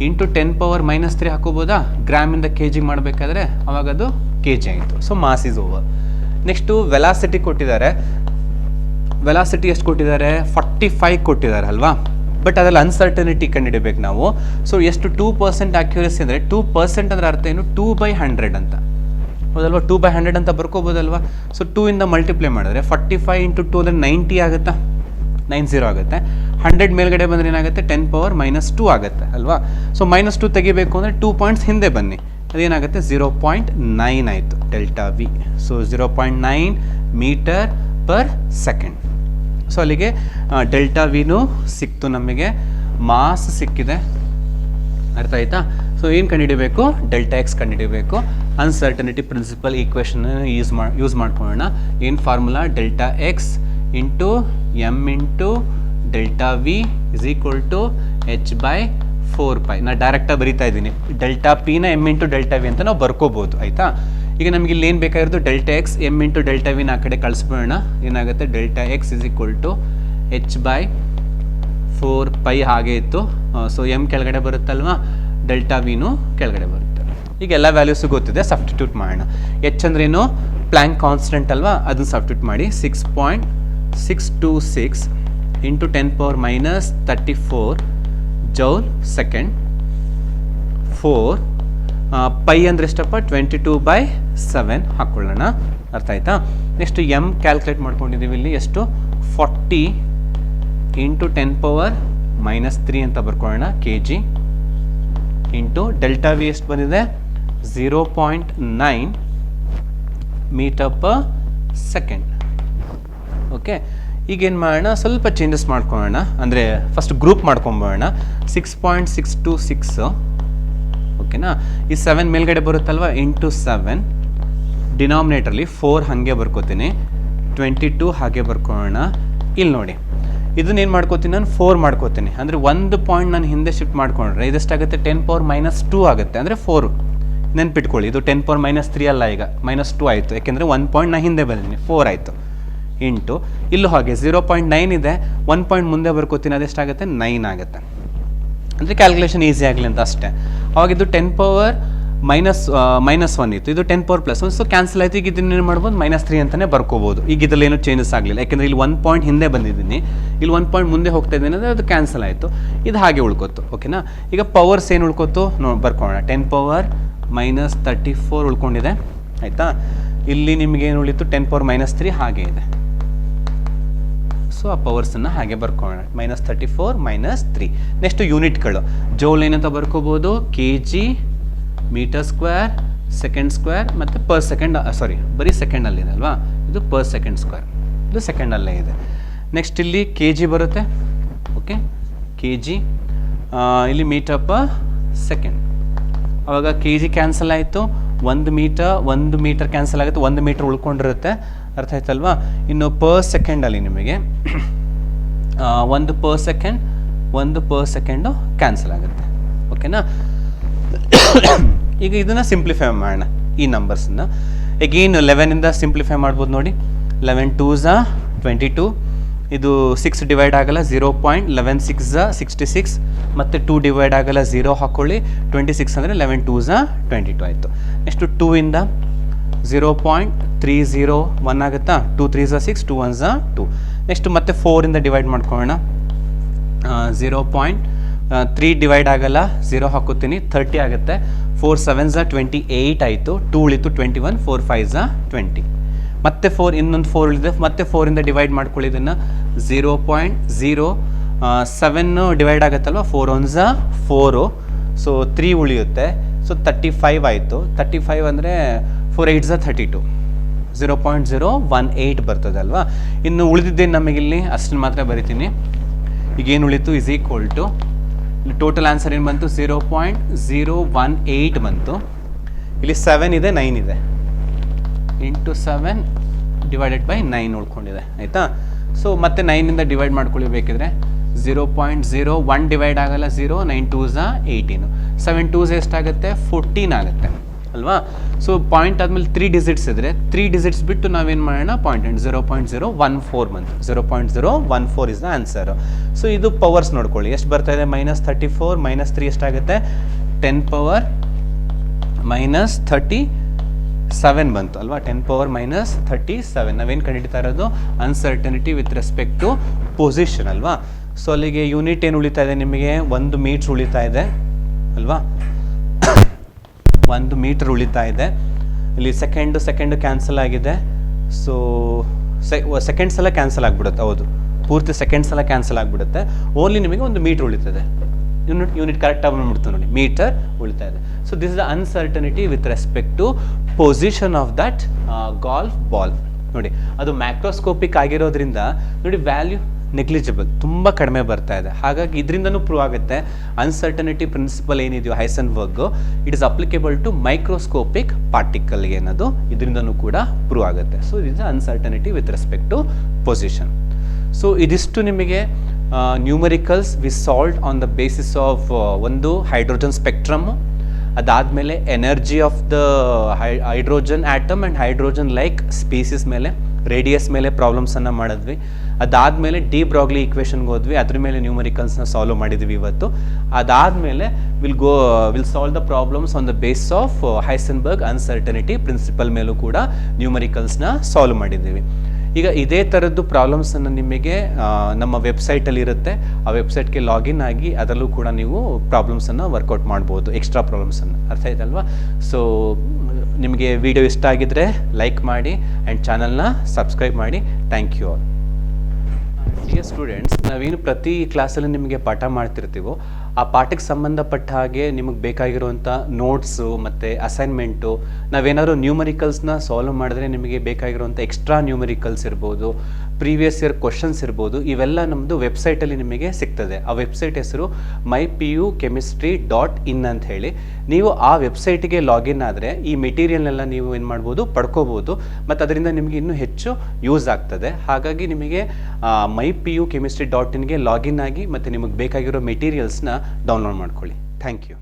ಇಂಟು 10 ಪವರ್ -3 ಹಾಕೋಬೋದಾ. ಗ್ರಾಮಿಂದ ಕೆ ಜಿಗೆ ಮಾಡಬೇಕಾದ್ರೆ ಅವಾಗ ಅದು ಕೆ ಜಿ ಆಯಿತು. So mass is over. Next velocity ಕೊಟ್ಟಿದ್ದಾರೆ. ವೆಲಾಸಿಟಿ ಎಷ್ಟು ಕೊಟ್ಟಿದ್ದಾರೆ, 45 ಕೊಟ್ಟಿದ್ದಾರೆ ಅಲ್ವಾ. ಬಟ್ ಅದರಲ್ಲಿ ಅನ್ಸರ್ಟನಿಟಿ ಕಂಡುಹಿಡಬೇಕು ನಾವು. ಸೊ ಎಷ್ಟು 2% ಅಕ್ಯುರಸಿ ಅಂದರೆ 2% ಅಂದರೆ ಅರ್ಥ ಏನು, 2/100 ಅಂತ ಹೌದಲ್ವಾ. 2/100 ಅಂತ ಬರ್ಕೋಬೋದಲ್ವಾ. ಸೊ 2 ಇಂದ ಮಲ್ಟಿಪ್ಲೈ ಮಾಡಿದ್ರೆ 45 ಇಂಟು 2 ಅಂದರೆ 90 ಆಗುತ್ತಾ, 90 ಆಗುತ್ತೆ. 100 ಮೇಲ್ಗಡೆ ಬಂದರೆ ಏನಾಗುತ್ತೆ, 10 ಪವರ್ -2 ಆಗುತ್ತೆ ಅಲ್ವಾ. ಸೊ -2 ತೆಗಿಬೇಕು ಅಂದರೆ 2 ಪಾಯಿಂಟ್ಸ್ ಹಿಂದೆ ಬನ್ನಿ, ಅದೇನಾಗುತ್ತೆ 0.9 ಆಯಿತು delta v. So 0.9 metre per second. So ಅಲ್ಲಿಗೆ ಡೆಲ್ಟಾ ವಿನೂ ಸಿಕ್ತು ನಮಗೆ, ಮಾಸ್ ಸಿಕ್ಕಿದೆ. ಅರ್ಥ ಆಯ್ತಾ. ಸೊ ಏನು ಕಂಡುಹಿಡಬೇಕು, ಡೆಲ್ಟಾ ಎಕ್ಸ್ ಕಂಡುಹಿಡಬೇಕು. ಅನ್ಸರ್ಟನಿಟಿ ಪ್ರಿನ್ಸಿಪಲ್ ಈಕ್ವೇಷನ್ ಯೂಸ್ ಮಾಡ್ಕೊಳ್ಳೋಣ. ಏನು formula, delta x into m into delta v is equal to h/4π. ನಾನು ಡೈರೆಕ್ಟಾಗಿ ಬರೀತಾ ಇದ್ದೀನಿ. ಡೆಲ್ಟಾ ಪಿನ ಎಮ್ ಇಂಟು ಡೆಲ್ಟಾ ವಿ ಅಂತ ನಾವು ಬರ್ಕೋಬೋದು. ಆಯಿತಾ. ಈಗ ನಮಗೆ ಇಲ್ಲಿ ಏನು ಬೇಕಾಗಿರೋದು, delta X M into delta ವಿನ ಆ ಕಡೆ ಕಳಿಸ್ಬಿಡೋಣ. ಏನಾಗುತ್ತೆ, delta X is equal to h/4π ಹಾಗೆ ಇತ್ತು. ಸೊ ಎಮ್ ಕೆಳಗಡೆ ಬರುತ್ತಲ್ವಾ, ಡೆಲ್ಟಾ ವಿನೂ ಕೆಳಗಡೆ ಬರುತ್ತೆ. ಈಗ ಎಲ್ಲ ವ್ಯಾಲ್ಯೂಸು ಗೊತ್ತಿದೆ, ಸಬ್ಸ್ಟಿಟ್ಯೂಟ್ ಮಾಡೋಣ. ಎಚ್ ಅಂದ್ರೇನು, ಪ್ಲ್ಯಾಂಕ್ ಕಾನ್ಸ್ಟೆಂಟ್ ಅಲ್ವಾ, ಅದನ್ನು ಸಬ್ಸ್ಟಿಟ್ಯೂಟ್ ಮಾಡಿ. 6.626 into 10 power -34 joule second. 4 pi ಅಂದರೆ ಎಷ್ಟಪ್ಪ, 22/7 ಹಾಕ್ಕೊಳ್ಳೋಣ. ಅರ್ಥ ಆಯ್ತಾ. ನೆಕ್ಸ್ಟ್ ಎಮ್ ಕ್ಯಾಲ್ಕುಲೇಟ್ ಮಾಡ್ಕೊಂಡಿದ್ದೀವಿ ಇಲ್ಲಿ ಎಷ್ಟು, 40 ಇಂಟು 10 ಪವರ್ -3 ಅಂತ ಬರ್ಕೊಳ್ಳೋಣ K G. Into delta v ಎಷ್ಟು ಬಂದಿದೆ, 0.9 ಮೀಟರ್ ಪರ್ ಸೆಕೆಂಡ್. ಓಕೆ, ಈಗೇನು ಮಾಡೋಣ, ಸ್ವಲ್ಪ ಚೇಂಜಸ್ ಮಾಡ್ಕೊಳ್ಳೋಣ. ಅಂದರೆ ಫಸ್ಟ್ ಗ್ರೂಪ್ ಮಾಡ್ಕೊಂಬೋಣ. 6.626 ಓಕೆನಾ. ಈ 7 ಮೇಲ್ಗಡೆ ಬರುತ್ತಲ್ವ, ಇಂಟು 7 ಡಿನಾಮಿನೇಟರ್ಲಿ 4 ಹಾಗೆ ಬರ್ಕೋತೀನಿ, 22 ಹಾಗೆ ಬರ್ಕೊಳ್ಳೋಣ. ಇಲ್ಲಿ ನೋಡಿ, ಇದನ್ನೇನು ಮಾಡ್ಕೋತೀನಿ ನಾನು, 4 ಮಾಡ್ಕೋತೀನಿ. ಅಂದರೆ 1 ಪಾಯಿಂಟ್ ನಾನು ಹಿಂದೆ ಶಿಫ್ಟ್ ಮಾಡ್ಕೊಂಡ್ರೆ ಇದೆಷ್ಟಾಗುತ್ತೆ, 10 ಪವರ್ -2 ಆಗುತ್ತೆ. ಅಂದರೆ 4 ನೆನ್ಪಿಟ್ಕೊಳ್ಳಿ, ಇದು 10 ಪವರ್ -3 ಅಲ್ಲ, ಈಗ -2 ಆಯಿತು. ಯಾಕೆಂದರೆ 1 ಪಾಯಿಂಟ್ ನಾನು ಹಿಂದೆ ಬಂದಿದ್ದೀನಿ, 4 ಆಯಿತು. ಇಂಟು ಇಲ್ಲೂ ಹಾಗೆ 0.9 ಇದೆ, 1 ಪಾಯಿಂಟ್ ಮುಂದೆ ಬರ್ಕೋತೀನಿ, ಅದೆಷ್ಟಾಗುತ್ತೆ, 9 ಆಗುತ್ತೆ. ಅಂದರೆ ಕ್ಯಾಲ್ಕುಲೇಷನ್ ಈಸಿ ಆಗಲಿ ಅಂತ ಅಷ್ಟೇ. ಅವಾಗಿದ್ದು 10 ಪವರ್ -1 ಇತ್ತು, ಇದು 10 ಪವರ್ +1. ಸೊ ಕ್ಯಾನ್ಸಲ್ ಆಯಿತು. ಈಗ ಇದನ್ನೇನು ಮಾಡ್ಬೋದು, -3 ಅಂತಲೇ ಬರ್ಕೋಬೋದು. ಈಗ ಇದರಲ್ಲಿ ಏನೂ ಚೇಂಜಸ್ ಆಗಲಿಲ್ಲ, ಯಾಕೆಂದರೆ ಇಲ್ಲಿ 1 ಪಾಯಿಂಟ್ ಹಿಂದೆ ಬಂದಿದ್ದೀನಿ, ಇಲ್ಲಿ 1 ಪಾಯಿಂಟ್ ಮುಂದೆ ಹೋಗ್ತಾ ಇದ್ದೀನಿ ಅಂದರೆ ಅದು ಕ್ಯಾನ್ಸಲ್ ಆಯಿತು. ಇದು ಹಾಗೆ ಉಳ್ಕೋತು. ಓಕೆನಾ. ಈಗ ಪವರ್ಸ್ ಏನು ಉಳ್ಕೋತು ಬರ್ಕೊಳ್ಳೋಣ. 10 ಪವರ್ -34 ಉಳ್ಕೊಂಡಿದೆ. ಆಯಿತಾ. ಇಲ್ಲಿ ನಿಮಗೇನು ಉಳಿತು, 10 ಪವರ್ -3 ಹಾಗೆ ಇದೆ. ಸೊ ಆ ಪವರ್ಸನ್ನು ಹಾಗೆ ಬರ್ಕೊಳ್ಳೋಣ, -34 -3. ನೆಕ್ಸ್ಟ್ ಯೂನಿಟ್ಗಳು, ಜೌಲ್ ಏನಂತ ಬರ್ಕೋಬೋದು, K G, metre square, second square ಮತ್ತು ಪರ್ ಸೆಕೆಂಡ್. ಸಾರಿ, ಬರೀ ಸೆಕೆಂಡಲ್ಲಿದೆ ಅಲ್ವಾ, ಇದು ಪರ್ ಸೆಕೆಂಡ್ ಸ್ಕ್ವೇರ್, ಇದು ಸೆಕೆಂಡಲ್ಲೇ ಇದೆ. ನೆಕ್ಸ್ಟ್ ಇಲ್ಲಿ ಕೆ ಜಿ ಬರುತ್ತೆ. ಓಕೆ, ಕೆ ಜಿ, ಇಲ್ಲಿ ಮೀಟರ್ ಪರ್ ಸೆಕೆಂಡ್. ಆವಾಗ ಕೆ ಜಿ ಕ್ಯಾನ್ಸಲ್ ಆಯಿತು, 1 ಮೀಟರ್ ಕ್ಯಾನ್ಸಲ್ ಆಗುತ್ತೆ, 1 ಮೀಟರ್ ಉಳ್ಕೊಂಡಿರುತ್ತೆ. ಅರ್ಥ ಆಯ್ತಲ್ವಾ. ಇನ್ನು ಪರ್ ಸೆಕೆಂಡಲ್ಲಿ ನಿಮಗೆ 1 ಪರ್ ಸೆಕೆಂಡು ಕ್ಯಾನ್ಸಲ್ ಆಗುತ್ತೆ. ಓಕೆನಾ. ಈಗ ಇದನ್ನು ಸಿಂಪ್ಲಿಫೈ ಮಾಡೋಣ, ಈ ನಂಬರ್ಸನ್ನು. ಎಗೇನ್ 11ಇಂದ ಸಿಂಪ್ಲಿಫೈ ಮಾಡ್ಬೋದು ನೋಡಿ. 11 2s 22, ಇದು 6 ಡಿವೈಡ್ ಆಗಲ್ಲ 0.11 66 ಮತ್ತು 2 ಡಿವೈಡ್ ಆಗಲ್ಲ 0 ಹಾಕ್ಕೊಳ್ಳಿ 26 ಅಂದರೆ 11 2 22 ಆಯಿತು. ನೆಕ್ಸ್ಟು 2 ಇಂದ 0.301 ಆಗುತ್ತಾ 2 3 6 2 1 2. ನೆಕ್ಸ್ಟು ಮತ್ತೆ 4 ಇಂದ ಡಿವೈಡ್ ಮಾಡ್ಕೊಳ್ಳೋಣ 0.3 ಡಿವೈಡ್ ಆಗಲ್ಲ 0 ಹಾಕೋತೀನಿ 30 ಆಗುತ್ತೆ 4 7 28 ಆಯಿತು 2 ಉಳಿತು 21 4 5 20. ಮತ್ತೆ 4 ಇನ್ನೊಂದು 4 ಉಳಿದೆ ಮತ್ತೆ 4 ಇಂದ ಡಿವೈಡ್ ಮಾಡ್ಕೊಳ್ಳಿ ಇದನ್ನು 0.07 ಡಿವೈಡ್ ಆಗುತ್ತಲ್ವ 4 1 4 ಸೊ 3 ಉಳಿಯುತ್ತೆ ಸೊ 35 ಆಯಿತು 35 ಅಂದರೆ 4 8 32 0.018 ಬರ್ತದೆ ಅಲ್ವಾ. ಇನ್ನು ಉಳಿದಿದ್ದೇನು ನಮಗಿಲ್ಲಿ ಅಷ್ಟನ್ನು ಮಾತ್ರ ಬರಿತೀನಿ. ಈಗೇನು ಉಳಿತು is equal to total answer ಏನು ಬಂತು 0.018 ಬಂತು. ಇಲ್ಲಿ 7 ಇದೆ 9 ಇದೆ ಇಂಟು 7 ಡಿವೈಡೆಡ್ ಬೈ 9 ಉಳ್ಕೊಂಡಿದೆ ಆಯಿತಾ. ಸೊ ಮತ್ತೆ 9ಇಂದ ಡಿವೈಡ್ ಮಾಡ್ಕೊಳ್ಳಿ ಬೇಕಿದ್ರೆ 0.01 ಡಿವೈಡ್ ಆಗಲ್ಲ 0 9 2 18 7 2 ಎಷ್ಟಾಗುತ್ತೆ 14 ಆಗುತ್ತೆ ಅಲ್ವಾ. ಸೊ ಪಾಯಿಂಟ್ ಆದಮೇಲೆ 3 ಡಿಜಿಟ್ಸ್ ಇದ್ದರೆ 3 ಡಿಜಿಟ್ಸ್ ಬಿಟ್ಟು ನಾವೇನು ಮಾಡೋಣ ಪಾಯಿಂಟ್ 0.014 ಬಂತು 0.014 ಇಸ್ ದ ಆನ್ಸರು. ಸೊ ಇದು ಪವರ್ಸ್ ನೋಡ್ಕೊಳ್ಳಿ ಎಷ್ಟು ಬರ್ತಾ ಇದೆ -34 -3 ಎಷ್ಟಾಗುತ್ತೆ 10 ಪವರ್ -37 ಬಂತು ಅಲ್ವಾ 10 ಪವರ್ -37. ನಾವೇನು ಕಂಡುಹಿಡಿತಾ ಇರೋದು uncertainty with respect to position ಅಲ್ವಾ. ಸೊ ಅಲ್ಲಿಗೆ ಯೂನಿಟ್ ಏನು ಉಳಿತಾ ಇದೆ ನಿಮಗೆ 1 ಮೀಟ್ರ್ ಉಳಿತಾ ಇದೆ ಅಲ್ವಾ 1 ಮೀಟರ್ ಉಳಿತಾ ಇದೆ. ಇಲ್ಲಿ ಸೆಕೆಂಡ್ ಕ್ಯಾನ್ಸಲ್ ಆಗಿದೆ ಸೊ ಸೆಕೆಂಡ್ಸ್ ಎಲ್ಲ ಕ್ಯಾನ್ಸಲ್ ಆಗಿಬಿಡುತ್ತೆ ಹೌದು ಪೂರ್ತಿ ಸೆಕೆಂಡ್ಸ್ ಎಲ್ಲ ಕ್ಯಾನ್ಸಲ್ ಆಗಿಬಿಡುತ್ತೆ ಓನ್ಲಿ ನಿಮಗೆ 1 ಮೀಟ್ರ್ ಉಳಿತದೆ ಯೂನಿಟ್ ಕರೆಕ್ಟಾಗಿ ಬಂದ್ಬಿಡ್ತು ನೋಡಿ ಮೀಟರ್ ಉಳಿತಾ ಇದೆ. So this is the uncertainty with respect to position of that golf ball. ನೋಡಿ ಅದು ಮ್ಯಾಕ್ರೋಸ್ಕೋಪಿಕ್ ಆಗಿರೋದ್ರಿಂದ ನೋಡಿ ವ್ಯಾಲ್ಯೂ ನೆಗ್ಲಿಜಿಬಲ್ ತುಂಬ ಕಡಿಮೆ ಬರ್ತಾ ಇದೆ. ಹಾಗಾಗಿ ಇದರಿಂದನೂ ಪ್ರೂವ್ ಆಗುತ್ತೆ ಅನ್ಸರ್ಟನಿಟಿ ಪ್ರಿನ್ಸಿಪಲ್ ಏನಿದೆಯೋ Heisenberg it is applicable to microscopic ಪಾರ್ಟಿಕಲ್ಗೆ ಏನದು ಇದರಿಂದನೂ ಕೂಡ ಪ್ರೂವ್ ಆಗುತ್ತೆ. So it is uncertainty with respect to position. So ಇದಿಷ್ಟು ನಿಮಗೆ numericals we solved on the basis of ಒಂದು ಹೈಡ್ರೋಜನ್ ಸ್ಪೆಕ್ಟ್ರಮ್, ಅದಾದಮೇಲೆ energy of the hydrogen atom and hydrogen like species ಮೇಲೆ ರೇಡಿಯಸ್ ಮೇಲೆ ಪ್ರಾಬ್ಲಮ್ಸನ್ನು ಮಾಡಿದ್ವಿ. ಅದಾದಮೇಲೆ ಡಿ ಬ್ರಾಗ್ಲಿ ಈಕ್ವೇಷನ್ಗೆ ಹೋದ್ವಿ, ಅದ್ರ ಮೇಲೆ ನ್ಯೂಮರಿಕಲ್ಸ್ನ ಸಾಲ್ವ್ ಮಾಡಿದ್ವಿ ಇವತ್ತು. ಅದಾದಮೇಲೆ will solve the problems on the base of Heisenberg uncertainty principal ಮೇಲೂ ಕೂಡ ನ್ಯೂಮರಿಕಲ್ಸ್ನ ಸಾಲ್ವ್ ಮಾಡಿದ್ದೀವಿ. ಈಗ ಇದೇ ಥರದ್ದು ಪ್ರಾಬ್ಲಮ್ಸನ್ನು ನಿಮಗೆ ನಮ್ಮ ವೆಬ್ಸೈಟಲ್ಲಿ ಇರುತ್ತೆ, ಆ ವೆಬ್ಸೈಟ್ಗೆ ಲಾಗಿನ್ ಆಗಿ ಅದರಲ್ಲೂ ಕೂಡ ನೀವು ಪ್ರಾಬ್ಲಮ್ಸನ್ನು ವರ್ಕೌಟ್ ಮಾಡ್ಬೋದು, ಎಕ್ಸ್ಟ್ರಾ ಪ್ರಾಬ್ಲಮ್ಸನ್ನು. ಅರ್ಥ ಆಯ್ತಲ್ವಾ? ಸೊ ನಿಮಗೆ ವಿಡಿಯೋ ಇಷ್ಟ ಆಗಿದ್ದರೆ ಲೈಕ್ ಮಾಡಿ ಆ್ಯಂಡ್ ಚಾನಲ್ನ ಸಬ್ಸ್ಕ್ರೈಬ್ ಮಾಡಿ. Thank you all. Dear students, ನಾವೇನು ಪ್ರತಿ ಕ್ಲಾಸಲ್ಲಿ ನಿಮಗೆ ಪಾಠ ಮಾಡ್ತಿರ್ತೀವೋ ಆ ಪಾಠಕ್ಕೆ ಸಂಬಂಧಪಟ್ಟ ಹಾಗೆ ನಿಮಗೆ ಬೇಕಾಗಿರುವಂಥ ನೋಟ್ಸು ಮತ್ತು ಅಸೈನ್ಮೆಂಟು, ನಾವೇನಾದ್ರು ನ್ಯೂಮರಿಕಲ್ಸ್ನ ಸಾಲ್ವ್ ಮಾಡಿದ್ರೆ ನಿಮಗೆ ಬೇಕಾಗಿರುವಂಥ ಎಕ್ಸ್ಟ್ರಾ ನ್ಯೂಮರಿಕಲ್ಸ್ ಇರ್ಬೋದು, ಪ್ರೀವಿಯಸ್ ಇಯರ್ ಕ್ವಶನ್ಸ್ ಇರ್ಬೋದು, ಇವೆಲ್ಲ ನಮ್ಮದು ವೆಬ್ಸೈಟಲ್ಲಿ ನಿಮಗೆ ಸಿಗ್ತದೆ. ಆ ವೆಬ್ಸೈಟ್ ಹೆಸರು mypuchemistry.in ಅಂತ ಹೇಳಿ. ನೀವು ಆ ವೆಬ್ಸೈಟಿಗೆ ಲಾಗಿನ್ ಆದರೆ ಈ ಮೆಟೀರಿಯಲ್ನೆಲ್ಲ ನೀವು ಏನು ಮಾಡ್ಬೋದು ಪಡ್ಕೋಬೋದು ಮತ್ತು ಅದರಿಂದ ನಿಮಗೆ ಇನ್ನೂ ಹೆಚ್ಚು ಯೂಸ್ ಆಗ್ತದೆ. ಹಾಗಾಗಿ ನಿಮಗೆ mypuchemistry.in ಗೆ ಲಾಗಿನ್ ಆಗಿ ಮತ್ತು ನಿಮಗೆ ಬೇಕಾಗಿರೋ ಮೆಟೀರಿಯಲ್ಸ್ನ ಡೌನ್ಲೋಡ್ ಮಾಡ್ಕೊಳ್ಳಿ. Thank you.